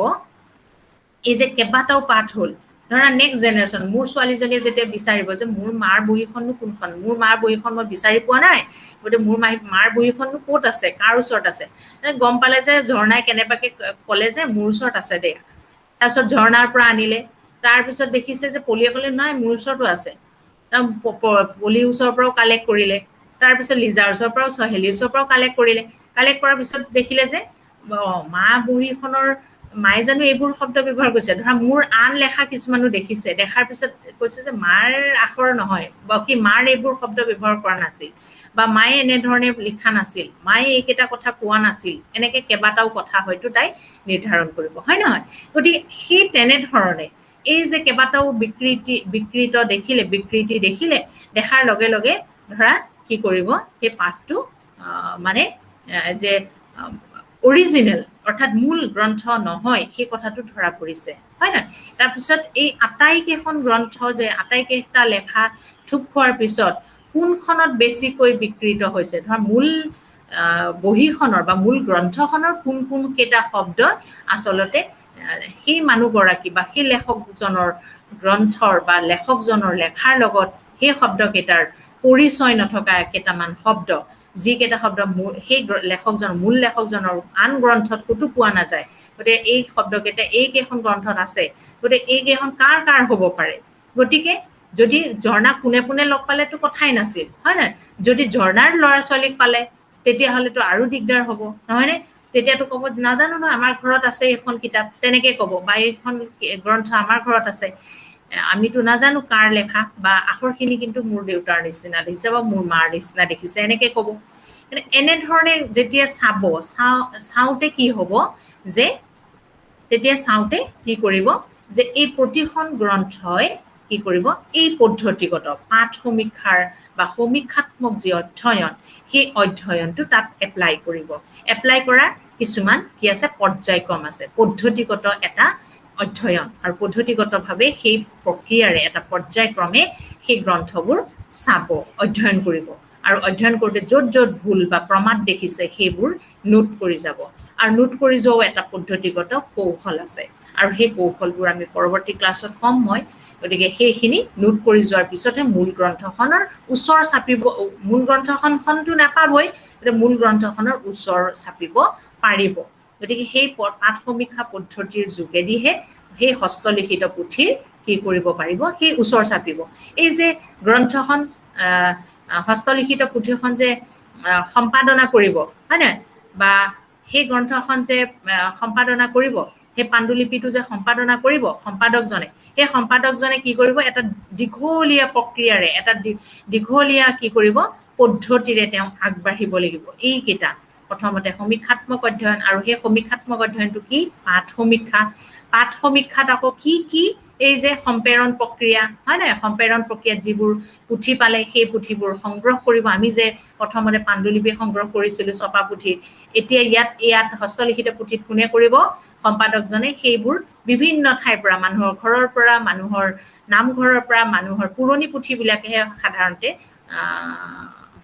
Speaker 1: এই যে কেইবাটাও পাঠ হ'ল ধৰা নেক্সট জেনেৰেশ্যন মোৰ ছোৱালীজনীয়ে যেতিয়া বিচাৰিব যে মোৰ মাৰ বহীখননো কোনখন, মোৰ মাৰ বহীখন মই বিচাৰি পোৱা নাই, গতিকে মোৰ মাৰ বহীখননো ক'ত আছে, কাৰ ওচৰত আছে, গম পালে যে ঝৰ্ণাই কেনেবাকে ক'লে যে মোৰ ওচৰত আছে দেই। তাৰপিছত ঝৰ্ণাৰ পৰা আনিলে, তাৰপিছত দেখিছে যে পলিয়ে ক'লে নাই মোৰ ওচৰতো আছে, পলিৰ ওচৰৰ পৰাও কালেক্ট কৰিলে, তাৰপিছত লিজাৰ ওচৰৰ পৰাও চহেলিৰ ওচৰৰ পৰাও কালেক্ট কৰিলে, কালেক্ট কৰাৰ পিছত দেখিলে যে মা বহীখনৰ মায়ে জানো এইবোৰ শব্দ ব্যৱহাৰ কৰিছে, ধৰা মোৰ আন লেখা কিছুমানো দেখিছে, দেখাৰ পিছত কৈছে যে মাৰ আখৰ নহয় বা কি মাৰ এইবোৰ শব্দ ব্যৱহাৰ কৰা নাছিল, বা মায়ে এনেধৰণে লিখা নাছিল, মায়ে এইকেইটা কথা কোৱা নাছিল, এনেকে কেইবাটাও কথা হয়তো তাই নিৰ্ধাৰণ কৰিব, হয় নহয়? গতিকে সেই তেনেধৰণে এই যে কেইবাটাও বিকৃতি দেখিলে, দেখাৰ লগে লগে ধৰা কি কৰিব, সেই পাঠটো মানে যে অৰিজিনেল অৰ্থাৎ মূল গ্ৰন্থ নহয় সেই কথাটো ধৰা পৰিছে, হয় নহয়? তাৰপিছত এই আটাইকেইখন গ্ৰন্থ যে আটাইকেইটা লেখা থোপ খোৱাৰ পিছত কোনখনত বেছিকৈ বিকৃত হৈছে, ধৰা মূল বহীখনৰ বা মূল গ্ৰন্থখনৰ কোন কোন কেইটা শব্দ আচলতে সেই মানুহগৰাকী বা সেই লেখকজনৰ গ্ৰন্থৰ বা লেখকজনৰ লেখাৰ লগত সেই শব্দকেইটাৰ পৰিচয় নথকা কেইটামান শব্দ, যিকেইটা শব্দ সেই লেখকজনৰ মূল লেখকজনৰ আন গ্ৰন্থত ক'তো পোৱা নাযায়, গতিকে এই শব্দকেইটা এইকেইখন গ্ৰন্থত আছে, গতিকে এইকেইখন কাৰ কাৰ হ'ব পাৰে। গতিকে যদি ঝৰ্ণাক পোনে পোনে লগ পালেতো কথাই নাছিল, হয় নহয়? যদি ঝৰ্ণাৰ ল'ৰা ছোৱালীক পালে তেতিয়াহ'লেতো আৰু দিগদাৰ হ'ব, নহয়নে? তেতিয়াতো ক'ব নাজানো নহয়, আমাৰ ঘৰত আছে এইখন কিতাপ, তেনেকে ক'ব, বা এইখন গ্ৰন্থ আমাৰ ঘৰত আছে, আমিতো নাজানো কাৰ লেখা, বা আখৰখিনি কিন্তু মোৰ দেউতাৰ নিচিনা দেখিছে বা মোৰ মাৰ নিচিনা দেখিছে, এনেকে ক'ব। এনেধৰণে যেতিয়া চাওঁতে কি হ'ব যে তেতিয়া চাওঁতে কি কৰিব যে এই প্ৰতিখন গ্ৰন্থই কি কৰিব, এই পদ্ধতিগত পাঠ সমীক্ষাৰ বা সমীক্ষাত্মক যি অধ্যয়ন, সেই অধ্যয়নটো তাত এপ্লাই কৰিব। এপ্লাই কৰাৰ কিছুমান কি আছে, পৰ্যায়ক্ৰম আছে, পদ্ধতিগত এটা অধ্যয়ন, আৰু পদ্ধতিগতভাৱে সেই প্ৰক্ৰিয়াৰে এটা পৰ্যায়ক্ৰমে সেই গ্ৰন্থবোৰ চাব, অধ্যয়ন কৰিব, আৰু অধ্যয়ন কৰোঁতে য'ত য'ত ভুল বা প্ৰমাদ দেখিছে সেইবোৰ নোট কৰি যাব, আৰু নোট কৰি যোৱাও এটা পদ্ধতিগত কৌশল আছে, আৰু সেই কৌশলবোৰ আমি পৰৱৰ্তী ক্লাছত ক'ম মই। গতিকে সেইখিনি নোট কৰি যোৱাৰ পিছতহে মূল গ্ৰন্থখনৰ ওচৰ চাপিব, মূল গ্ৰন্থখনতো নাপাবই, গতিকে মূল গ্ৰন্থখনৰ ওচৰ চাপিব পাৰিব। গতিকে সেই পাঠ সমীক্ষা পদ্ধতিৰ যোগেদিহে সেই হস্তলিখিত পুথিৰ কি কৰিব পাৰিব, সেই ওচৰ চাপিব। এই যে গ্ৰন্থখন হস্তলিখিত পুথিখন যে সম্পাদনা কৰিব, হয় নাই, বা সেই গ্ৰন্থখন যে সম্পাদনা কৰিব, সেই পাণ্ডুলিপিটো যে সম্পাদনা কৰিব সম্পাদকজনে, সেই সম্পাদকজনে কি কৰিব, এটা দীঘলীয়া প্ৰক্ৰিয়াৰে, এটা দীঘলীয়া কি কৰিব, পদ্ধতিৰে তেওঁ আগবাঢ়িব লাগিব। এইকেইটা প্ৰথমতে সমীক্ষাত্মক অধ্যয়ন, আৰু সেই সমীক্ষাত্মক অধ্যয়নটো কি, পাঠ সমীক্ষা। পাঠ সমীক্ষাত আকৌ কি কি, এই যে সম্প্ৰেৰণ প্ৰক্ৰিয়া, হয় নাই, সম্প্ৰেৰণ প্ৰক্ৰিয়াত যিবোৰ পুথি পালে সেই পুথিবোৰ সংগ্ৰহ কৰিব। আমি যে প্ৰথমতে পাণ্ডুলিপি সংগ্ৰহ কৰিছিলোঁ ছপা পুথিত, এতিয়া ইয়াত হস্তলিখিত পুথিত কোনে কৰিব, সম্পাদকজনে সেইবোৰ বিভিন্ন ঠাইৰ পৰা, মানুহৰ ঘৰৰ পৰা, মানুহৰ নামঘৰৰ পৰা, মানুহৰ পুৰণি পুথিবিলাকেহে সাধাৰণতে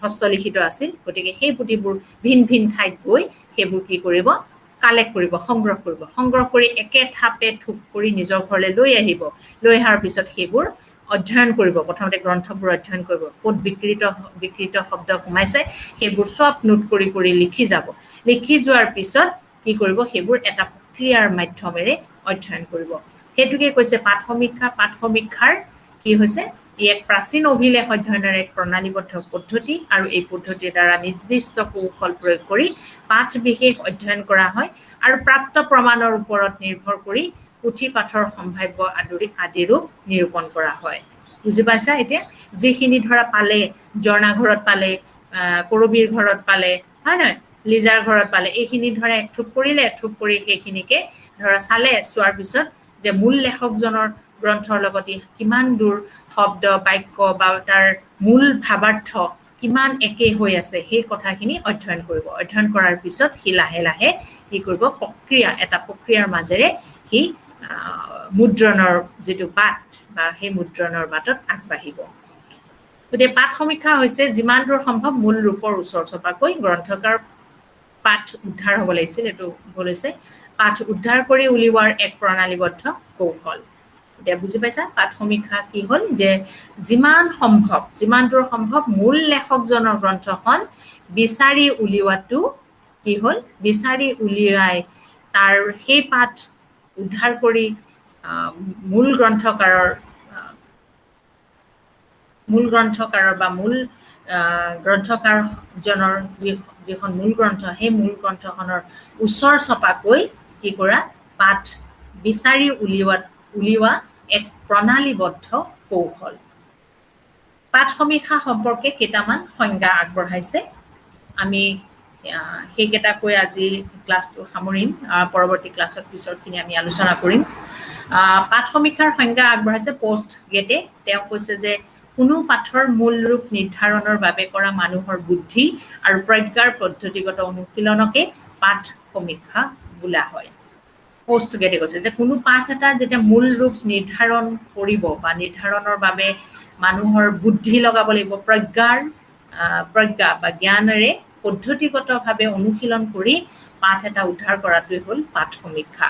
Speaker 1: হস্তলিখিত আছিল, গতিকে সেই পুথিবোৰ ভিন ভিন ঠাইত গৈ সেইবোৰ কি কৰিব, কালেক্ট কৰিব, সংগ্ৰহ কৰি একে থাপে থোপ কৰি নিজৰ ঘৰলৈ লৈ আহিব। লৈ অহাৰ পিছত সেইবোৰ অধ্যয়ন কৰিব, প্ৰথমতে গ্ৰন্থবোৰ অধ্যয়ন কৰিব, ক'ত বিকৃত শব্দ সোমাইছে সেইবোৰ চব নোট কৰি লিখি যাব। লিখি যোৱাৰ পিছত কি কৰিব, সেইবোৰ এটা প্ৰক্ৰিয়াৰ মাধ্যমেৰে অধ্যয়ন কৰিব। সেইটোকে কৈছে পাঠ সমীক্ষা। পাঠ সমীক্ষাৰ কি হৈছে, ই এক প্ৰাচীন অভিলেখ অধ্যয়নৰ এক প্ৰণালীবদ্ধ পদ্ধতি, আৰু এই পদ্ধতিৰ দ্বাৰা নিৰ্দিষ্ট কৌশল প্ৰয়োগ কৰি পাঠ বিশেষ অধ্যয়ন কৰা হয়, আৰু প্ৰাপ্ত প্ৰমাণৰ ওপৰত নিৰ্ভৰ কৰি পুথি পাঠৰ সম্ভাৱ্য আদি ৰূপ নিৰূপণ কৰা হয়। বুজি পাইছা? এতিয়া যিখিনি ধৰা পালে, ঝৰ্ণা ঘৰত পালে, কৰবীৰ ঘৰত পালে, হয় নহয়, লিজাৰ ঘৰত পালে, এইখিনি ধৰা একথোপ কৰিলে, একথোপ কৰি সেইখিনিকে ধৰা চালে, চোৱাৰ পিছত যে মূল লেখকজনৰ গ্ৰন্থৰ লগত কিমান দূৰ শব্দ বাক্য বা তাৰ মূল ভাৱাৰ্থ কিমান একে হৈ আছে, সেই কথাখিনি অধ্যয়ন কৰিব। অধ্যয়ন কৰাৰ পিছত সি লাহে লাহে কি কৰিব, এটা প্ৰক্ৰিয়াৰ মাজেৰে সি মুদ্ৰণৰ যিটো বাট বা সেই মুদ্ৰণৰ বাটত আগবাঢ়িব। গতিকে পাঠ সমীক্ষা হৈছে যিমান দূৰ সম্ভৱ মূল ৰূপৰ ওচৰ চপাকৈ গ্ৰন্থকাৰ পাঠ উদ্ধাৰ হ'ব লাগিছিল, এইটো ভুল হৈছে, পাঠ উদ্ধাৰ কৰি উলিওৱাৰ এক প্ৰণালীবদ্ধ কৌশল। এতিয়া বুজি পাইছা পাঠ সমীক্ষা কি হ'ল যে যিমান দূৰ সম্ভৱ মূল লেখকজনৰ গ্ৰন্থখন বিচাৰি উলিওৱাটো কি হ'ল বিচাৰি উলিয়াই তাৰ সেই পাঠ উদ্ধাৰ কৰি মূল গ্ৰন্থকাৰৰ বা মূল গ্ৰন্থকাৰজনৰ যিখন মূল গ্ৰন্থ সেই মূল গ্ৰন্থখনৰ ওচৰ চপাকৈ কি কৰা পাঠ বিচাৰি উলিওৱা এক প্ৰণালীবদ্ধ কৌশল পাঠ সমীক্ষা সম্পৰ্কে কেইটামান সংজ্ঞা আগবঢ়াইছে আমি সেইকেইটা কৈ আজি ক্লাছটো সামৰিম পৰৱৰ্তী ক্লাছত পিছৰখিনি আমি আলোচনা কৰিম পাঠ সমীক্ষাৰ সংজ্ঞা আগবঢ়াইছে পোষ্ট গেটে তেওঁ কৈছে যে কোনো পাঠৰ মূল ৰূপ নিৰ্ধাৰণৰ বাবে কৰা মানুহৰ বুদ্ধি আৰু প্ৰজ্ঞাৰ পদ্ধতিগত অনুশীলনকে পাঠ সমীক্ষা বোলা হয় পোষ্ট গেটে কৈছে যে কোনো পাঠ এটা যেতিয়া মূল ৰূপ নিৰ্ধাৰণ কৰিব বা নিৰ্ধাৰণৰ বাবে মানুহৰ বুদ্ধি লগাব লাগিব প্ৰজ্ঞা বা জ্ঞানেৰে পদ্ধতিগতভাৱে অনুশীলন কৰি পাঠ এটা উদ্ধাৰ কৰাটোৱে হ'ল পাঠ সমীক্ষা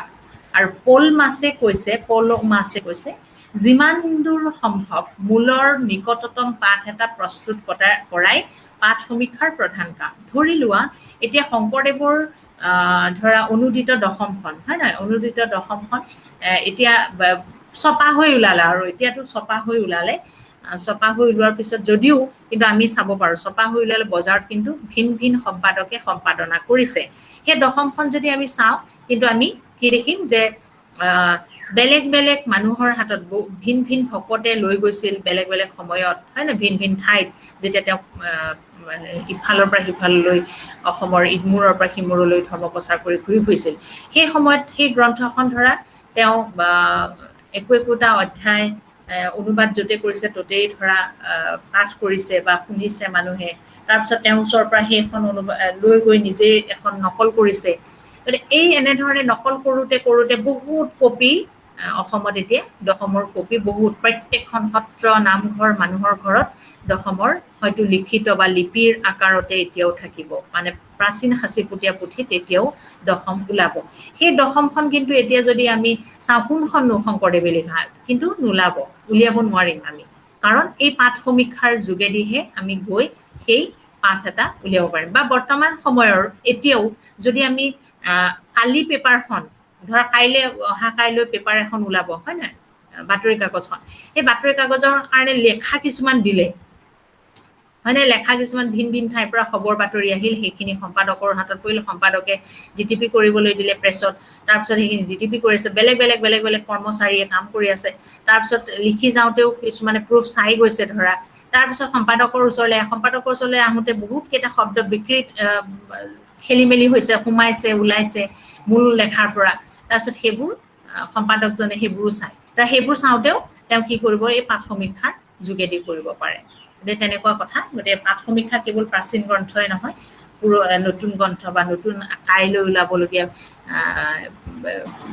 Speaker 1: আৰু পল মাছে কৈছে যিমান দূৰ সম্ভৱ মূলৰ নিকটতম পাঠ এটা প্ৰস্তুত কৰাই পাঠ সমীক্ষাৰ প্ৰধান কাম ধৰি লোৱা এতিয়া শংকৰদেৱৰ ধৰা অনুদিত দশমখন হয় নহয় অনুদিত দশমখন এতিয়া ছপা হৈ ওলালে আৰু এতিয়াতো ছপা হৈ ওলোৱাৰ পিছত যদিও কিন্তু আমি চাব পাৰোঁ ছপা হৈ ওলালে বজাৰত কিন্তু ভিন সম্পাদকে সম্পাদনা কৰিছে সেই দশমখন যদি আমি চাওঁ কিন্তু আমি কি দেখিম যে বেলেগ মানুহৰ হাতত ভিন ভকতে লৈ গৈছিল বেলেগ সময়ত হয় না ভিন ঠাইত যেতিয়া তেওঁ ইফালৰ পৰা সিফাললৈ অসমৰ ইমূৰৰ পৰা সিমূৰলৈ ধৰ্ম প্ৰচাৰ কৰি ঘূৰি ফুৰিছিল সেই সময়ত সেই গ্ৰন্থখন ধৰা তেওঁ একোটা অধ্যায় অনুবাদ য'তে কৰিছে ততেই ধৰা পাঠ কৰিছে বা শুনিছে মানুহে তাৰপিছত তেওঁৰ ওচৰৰ পৰা সেইখন লৈ গৈ নিজেই এখন নকল কৰিছে গতিকে এই এনেধৰণে নকল কৰোঁতে বহুত কপি অসমত এতিয়া দশমৰ কপি বহুত প্ৰত্যেকখন সত্ৰ নামঘৰ মানুহৰ ঘৰত দশমৰ হয়তো লিখিত বা লিপিৰ আকাৰতে এতিয়াও থাকিব মানে প্ৰাচীন সাঁচিপুটীয়া পুথিত এতিয়াও দশম ওলাব সেই দশমখন কিন্তু এতিয়া যদি আমি চাওঁ কোনখননো শংকৰদেৱে লিখা কিন্তু উলিয়াব নোৱাৰিম আমি কাৰণ এই পাঠ সমীক্ষাৰ যোগেদিহে আমি গৈ সেই পাঠ এটা উলিয়াব পাৰিম বা বৰ্তমান সময়ৰ এতিয়াও যদি আমি কালি পেপাৰখন ধৰা অহা কাইলৈ পেপাৰ এখন ওলাব হয় নাই বাতৰি কাগজখন সেই বাতৰি কাগজৰ কাৰণে লেখা কিছুমান দিলে হয়নে লেখা কিছুমান ভিন ঠাইৰ পৰা খবৰ বাতৰি আহিল সেইখিনি সম্পাদকৰ হাতত পৰিল সম্পাদকে ডিটিপি কৰিবলৈ দিলে প্ৰেছত তাৰপিছত সেইখিনি ডিটিপি কৰিছে বেলেগ কৰ্মচাৰীয়ে কাম কৰি আছে তাৰপিছত লিখি যাওঁতেও কিছুমানে প্ৰুফ চাই গৈছে ধৰা তাৰপিছত সম্পাদকৰ ওচৰলৈ আহোঁতে বহুত কেইটা শব্দ বিকৃত খেলি মেলি হৈছে সোমাইছে ওলাইছে মূল লেখাৰ পৰা তাৰপিছত সেইবোৰ সম্পাদকজনে সেইবোৰো চায় সেইবোৰ চাওঁতেও তেওঁ কি কৰিব এই পাঠ সমীক্ষাৰ যোগেদি কৰিব পাৰে তেনেকুৱা কথা গতিকে পাঠ সমীক্ষা কেৱল প্ৰাচীন গ্ৰন্থই নহয় নতুন গ্ৰন্থ বা নতুন কাইলৈ ওলাবলগীয়া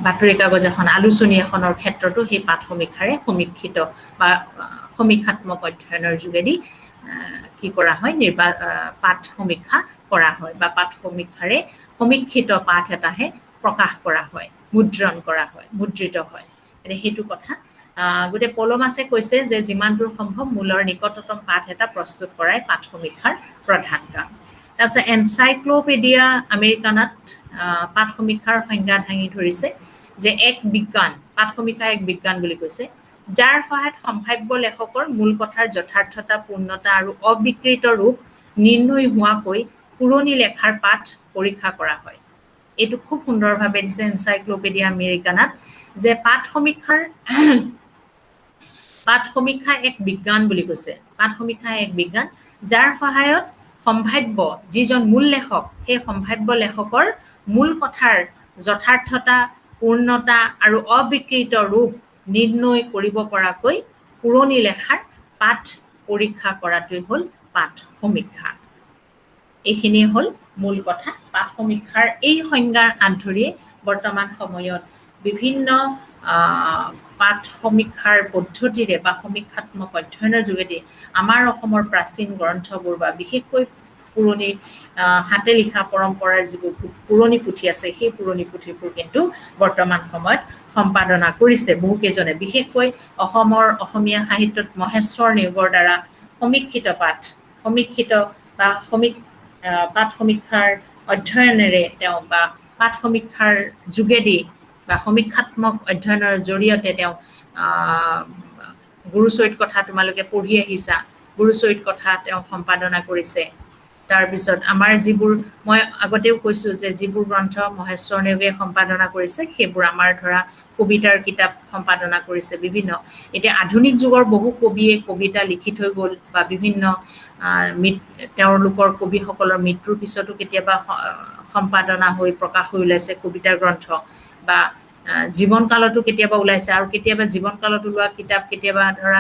Speaker 1: বাতৰি কাগজ এখন আলোচনী এখনৰ ক্ষেত্ৰতো সেই পাঠ সমীক্ষাৰে সমীক্ষিত বা সমীক্ষাত্মক অধ্যয়নৰ যোগেদি কি কৰা হয় পাঠ সমীক্ষা কৰা হয় বা পাঠ সমীক্ষাৰে সমীক্ষিত পাঠ এটাহে প্ৰকাশ কৰা হয় মুদ্ৰিত হয় সেইটো কথা গতিকে পলমাছে কৈছে যে যিমান দূৰ সম্ভৱ মূলৰ নিকটতম পাঠ এটা প্ৰস্তুত কৰাই পাঠ সমীক্ষাৰ প্ৰধান কাম তাৰপিছত এনচাইক্লোপিডিয়া আমেৰিকানাত পাঠ সমীক্ষাৰ সংজ্ঞা দাঙি ধৰিছে যে পাঠ সমীক্ষা এক বিজ্ঞান বুলি কৈছে যাৰ সহায়ত সম্ভাৱ্য লেখকৰ মূল কথাৰ যথাৰ্থতা পূৰ্ণতা আৰু অবিকৃত ৰূপ নিৰ্ণয় হোৱাকৈ পুৰণি লেখাৰ পাঠ পৰীক্ষা কৰা হয় এইটো খুব সুন্দৰভাৱে দিছে এনচাইক্লোপিডিয়া আমেৰিকানাত যে পাঠ সমীক্ষা এক বিজ্ঞান বুলি কৈছে পাঠ সমীক্ষা এক বিজ্ঞান যাৰ সহায়ত সম্ভাৱ্য যিজন মূল লেখক সেই সম্ভাৱ্য লেখকৰ মূল কথাৰ যথাৰ্থতা পূৰ্ণতা আৰু অবিকৃত ৰূপ নিৰ্ণয় কৰিব পৰাকৈ পুৰণি লেখাৰ পাঠ পৰীক্ষা কৰাটোৱে হ'ল পাঠ সমীক্ষা এইখিনি হ'ল মূল কথা পাঠ সমীক্ষাৰ এই সংজ্ঞাৰ আঁতৰিয়ে বৰ্তমান সময়ত বিভিন্ন পাঠ সমীক্ষাৰ পদ্ধতিৰে বা সমীক্ষাত্মক অধ্যয়নৰ যোগেদি আমাৰ অসমৰ প্ৰাচীন গ্ৰন্থবোৰ বা বিশেষকৈ পুৰণি হাতে লিখা পৰম্পৰাৰ যিবোৰ পুৰণি পুথি আছে সেই পুৰণি পুথিবোৰ কিন্তু বৰ্তমান সময়ত সম্পাদনা কৰিছে বহুকেইজনে, বিশেষকৈ অসমীয়া সাহিত্যত মহেশ্বৰ নেওগৰ দ্বাৰা সমীক্ষিত পাঠ বা পাঠ সমীক্ষাৰ অধ্যয়নেৰে তেওঁ বা পাঠ সমীক্ষাৰ যোগেদি বা সমীক্ষাত্মক অধ্যয়নৰ জৰিয়তে তেওঁ গুৰুচৰিত কথা তোমালোকে পঢ়ি আহিছা, গুৰুচৰিত কথা তেওঁ সম্পাদনা কৰিছে। তাৰপিছত আমাৰ যিবোৰ মই আগতেও কৈছোঁ যে যিবোৰ গ্ৰন্থ মহেশ্বৰ নেওগে সম্পাদনা কৰিছে সেইবোৰ আমাৰ ধৰা কবিতাৰ কিতাপ সম্পাদনা কৰিছে বিভিন্ন। এতিয়া আধুনিক যুগৰ বহু কবিয়ে কবিতা লিখি থৈ গ'ল বা বিভিন্ন তেওঁলোকৰ কবিসকলৰ মৃত্যুৰ পিছতো কেতিয়াবা সম্পাদনা হৈ প্ৰকাশ হৈ ওলাইছে কবিতাৰ গ্ৰন্থ বা জীৱন কালতো কেতিয়াবা ওলাইছে, আৰু কেতিয়াবা জীৱন কালত ওলোৱা কিতাপ কেতিয়াবা ধৰা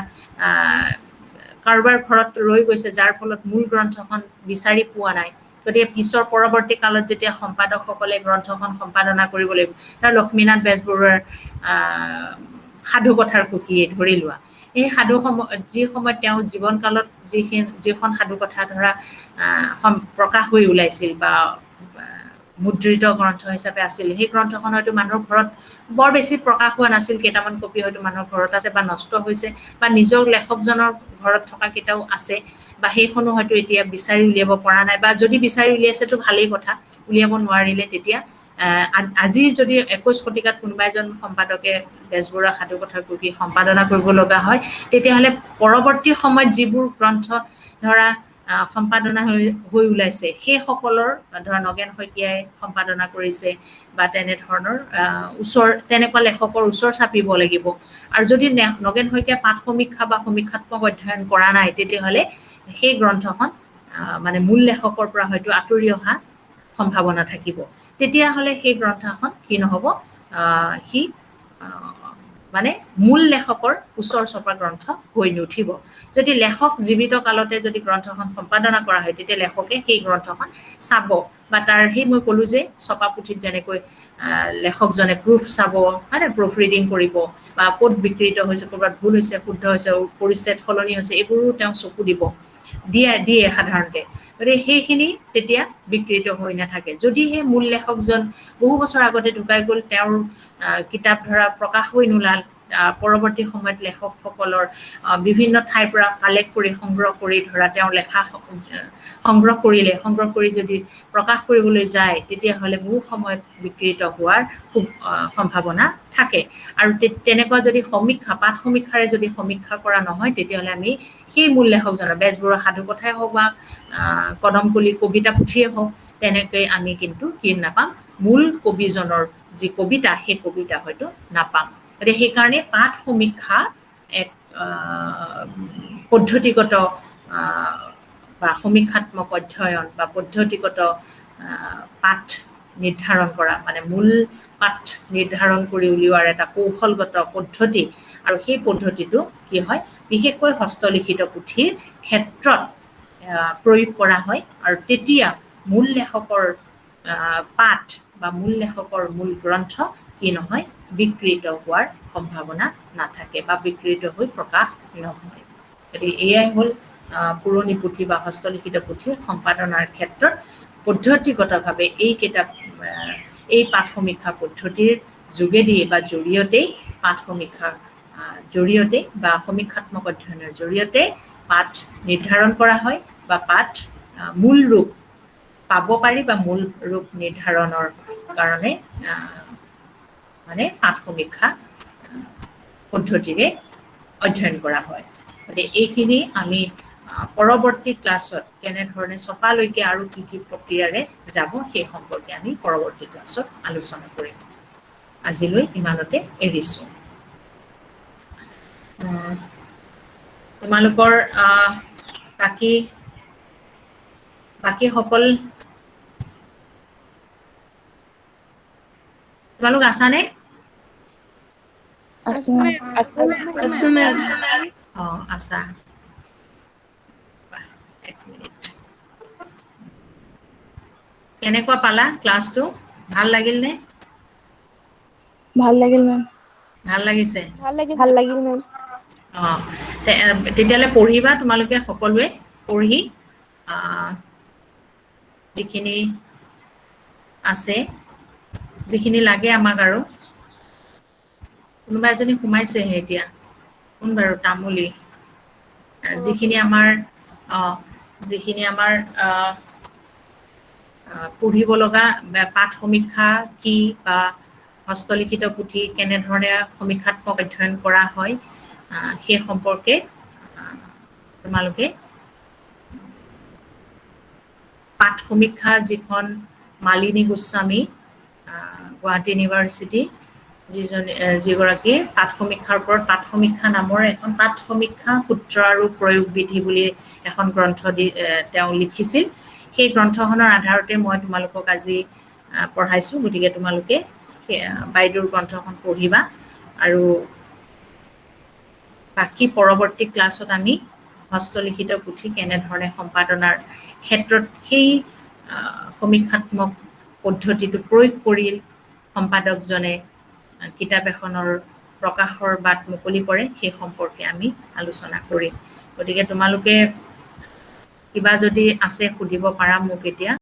Speaker 1: কাৰোবাৰ ঘৰত ৰৈ গৈছে, যাৰ ফলত মূল গ্ৰন্থখন বিচাৰি পোৱা নাই। গতিকে পিছৰ পৰৱৰ্তী কালত যেতিয়া সম্পাদকসকলে গ্ৰন্থখন সম্পাদনা কৰিব লাগিব, তাৰ লক্ষ্মীনাথ বেজবৰুৱাৰ সাধু কথাৰ কুকিয়ে ধৰি লোৱা, এই যি সময়ত তেওঁ জীৱন কালত যিখন সাধু কথা ধৰা প্ৰকাশ হৈ ওলাইছিল বা মুদ্ৰিত গ্ৰন্থ হিচাপে আছিল, সেই গ্ৰন্থখন হয়তো মানুহৰ ঘৰত বৰ বেছি প্ৰকাশ হোৱা নাছিল, কেইটামান কপি হয়তো মানুহৰ ঘৰত আছে বা নষ্ট হৈছে বা নিজৰ লেখকজনৰ ঘৰত থকা কেইটাও আছে বা সেইখনো হয়তো এতিয়া বিচাৰি উলিয়াব পৰা নাই, বা যদি বিচাৰি উলিয়াইছেতো ভালেই কথা, উলিয়াব নোৱাৰিলে তেতিয়া আজি যদি 21 শতিকাত কোনোবা এজন সম্পাদকে বেজবৰুৱা সাধু কথাৰ কুকি সম্পাদনা কৰিব লগা হয়, তেতিয়াহ'লে পৰৱৰ্তী সময়ত যিবোৰ গ্ৰন্থ ধৰা সম্পাদনা হৈ ওলাইছে সেইসকলৰ ধৰা নগেন শইকীয়াই সম্পাদনা কৰিছে বা তেনেধৰণৰ তেনেকুৱা লেখকৰ ওচৰ চাপিব লাগিব। আৰু যদি নগেন শইকীয়াই পাঠ সমীক্ষা বা সমীক্ষাত্মক অধ্যয়ন কৰা নাই, তেতিয়াহ'লে সেই গ্ৰন্থখন মানে মূল লেখকৰ পৰা হয়তো আঁতৰি অহা সম্ভাৱনা থাকিব। তেতিয়াহ'লে সেই গ্ৰন্থখন কি নহ'ব, সি মানে মূল লেখকৰ ওচৰ চপা গ্ৰন্থ হৈ নুঠিব। যদি লেখক জীৱিত কালতে যদি গ্ৰন্থখন সম্পাদনা কৰা হয়, তেতিয়া লেখকে সেই গ্ৰন্থখন চাব বা তাৰ সেই মই ক'লো যে ছপা পুথিত যেনেকৈ লেখকজনে প্ৰুফ চাব, হয়নে, প্ৰুফ ৰিডিং কৰিব বা ক'ত বিকৃত হৈছে, ক'ৰবাত ভুল হৈছে, শুদ্ধ হৈছে, পৰিচ্ছেদ সলনি হৈছে, এইবোৰো তেওঁ চকু দিব, দিয়ে সাধাৰণতে। গতিকে সেইখিনি তেতিয়া বিকৃত হৈ নাথাকে। যদিহে মূল লেখকজন বহু বছৰ আগতে ঢুকাই গ'ল, তেওঁৰ কিতাপ ধৰা প্ৰকাশ হৈ নোলাল, পৰৱৰ্তী সময়ত লেখকসকলৰ বিভিন্ন ঠাইৰ পৰা কালেক্ট কৰি সংগ্ৰহ কৰি ধৰা তেওঁ লেখা সংগ্ৰহ কৰি যদি প্ৰকাশ কৰিবলৈ যায়, তেতিয়াহ'লে বহু সময়ত বিকৃত হোৱাৰ খুব সম্ভাৱনা থাকে। আৰু তেনেকুৱা যদি পাঠ সমীক্ষাৰে যদি সমীক্ষা কৰা নহয়, তেতিয়াহ'লে আমি সেই মূল লেখকজনৰ বেজবৰুৱা সাধু কথাই হওক বা কদমকলি কবিতা পুথিয়েই হওক, তেনেকৈ আমি কিন্তু কি নাপাম, মূল কবিজনৰ যি কবিতা সেই কবিতা হয়তো নাপাম। গতিকে সেইকাৰণে পাঠ সমীক্ষা এক পদ্ধতিগত বা সমীক্ষাত্মক অধ্যয়ন বা পদ্ধতিগত পাঠ নিৰ্ধাৰণ কৰা, মানে মূল পাঠ নিৰ্ধাৰণ কৰি উলিওৱাৰ এটা কৌশলগত পদ্ধতি। আৰু সেই পদ্ধতিটো কি হয়, বিশেষকৈ হস্তলিখিত পুথিৰ ক্ষেত্ৰত প্ৰয়োগ কৰা হয়। আৰু তেতিয়া মূল লেখকৰ পাঠ বা মূল লেখকৰ মূল গ্ৰন্থ কি নহয়, বিকৃত হোৱাৰ সম্ভাৱনা নাথাকে বা বিকৃত হৈ প্ৰকাশ নহয়। গতিকে এয়াই হ'ল পুৰণি পুথি বা হস্তলিখিত পুথি সম্পাদনাৰ ক্ষেত্ৰত পদ্ধতিগতভাৱে এই পাঠ সমীক্ষা পদ্ধতিৰ যোগেদি বা জৰিয়তেই পাঠ সমীক্ষাৰ জৰিয়তে বা সমীক্ষাত্মক অধ্যয়নৰ জৰিয়তে পাঠ নিৰ্ধাৰণ কৰা হয় বা পাঠ মূল ৰূপ পাব পাৰি বা মূল ৰূপ নিৰ্ধাৰণৰ কাৰণে মানে পাঠ সমীক্ষা পদ্ধতিৰে অধ্যয়ন কৰা হয়। গতিকে এইখিনি আমি পৰৱৰ্তী ক্লাছত কেনেধৰণে ছপালৈকে আৰু কি কি প্ৰক্ৰিয়াৰে যাব, সেই সম্পৰ্কে আমি পৰৱৰ্তী ক্লাছত আলোচনা কৰিম। আজিলৈ ইমানতে এৰিছোঁ। তোমালোকৰ বাকী সকল তোমালোক আছানে?
Speaker 2: আছো মেম।
Speaker 1: আছা। এক মিনিট। কেনেকুৱা পালা ক্লাছটো? ভাল লাগিল নে?
Speaker 2: ভাল লাগিল মেম।
Speaker 1: ভাল লাগিছে?
Speaker 2: ভাল লাগিল মেম।
Speaker 1: তেতিয়াহ'লে পঢ়িবা তোমালোকে সকলোৱে, পঢ়ি যিখিনি আছে, যিখিনি লাগে আমাক আৰু কোনোবা এজনী সোমাইছেহে এতিয়া কোন বাৰু তামুলী যিখিনি আমাৰ পঢ়িব লগা পাঠ সমীক্ষা কি বা হস্তলিখিত পুথি কেনেধৰণে সমীক্ষাত্মক অধ্যয়ন কৰা হয় সেই সম্পৰ্কে তোমালোকে পাঠ সমীক্ষা যিখন মালিনী গোস্বামী গুৱাহাটী ইউনিভাৰ্চিটি যিগৰাকী পাঠ সমীক্ষাৰ ওপৰত পাঠ সমীক্ষা নামৰ এখন পাঠ সমীক্ষা সূত্ৰ আৰু প্ৰয়োগ বিধি বুলি এখন গ্ৰন্থ তেওঁ লিখিছিল সেই গ্ৰন্থখনৰ আধাৰতে মই তোমালোকক আজি পঢ়াইছোঁ গতিকে তোমালোকে বাইদেউৰ গ্ৰন্থখন পঢ়িবা আৰু বাকী পৰৱৰ্তী ক্লাছত আমি হস্তলিখিত পুথি কেনেধৰণে সম্পাদনাৰ ক্ষেত্ৰত সেই সমীক্ষাত্মক পদ্ধতিটো প্ৰয়োগ কৰি সম্পাদকজনে কিতাপ এখনৰ প্ৰকাশৰ বাট মুকলি কৰে সেই সম্পৰ্কে আমি আলোচনা কৰিম গতিকে তোমালোকে কিবা যদি আছে সুধিব পাৰা মোক এতিয়া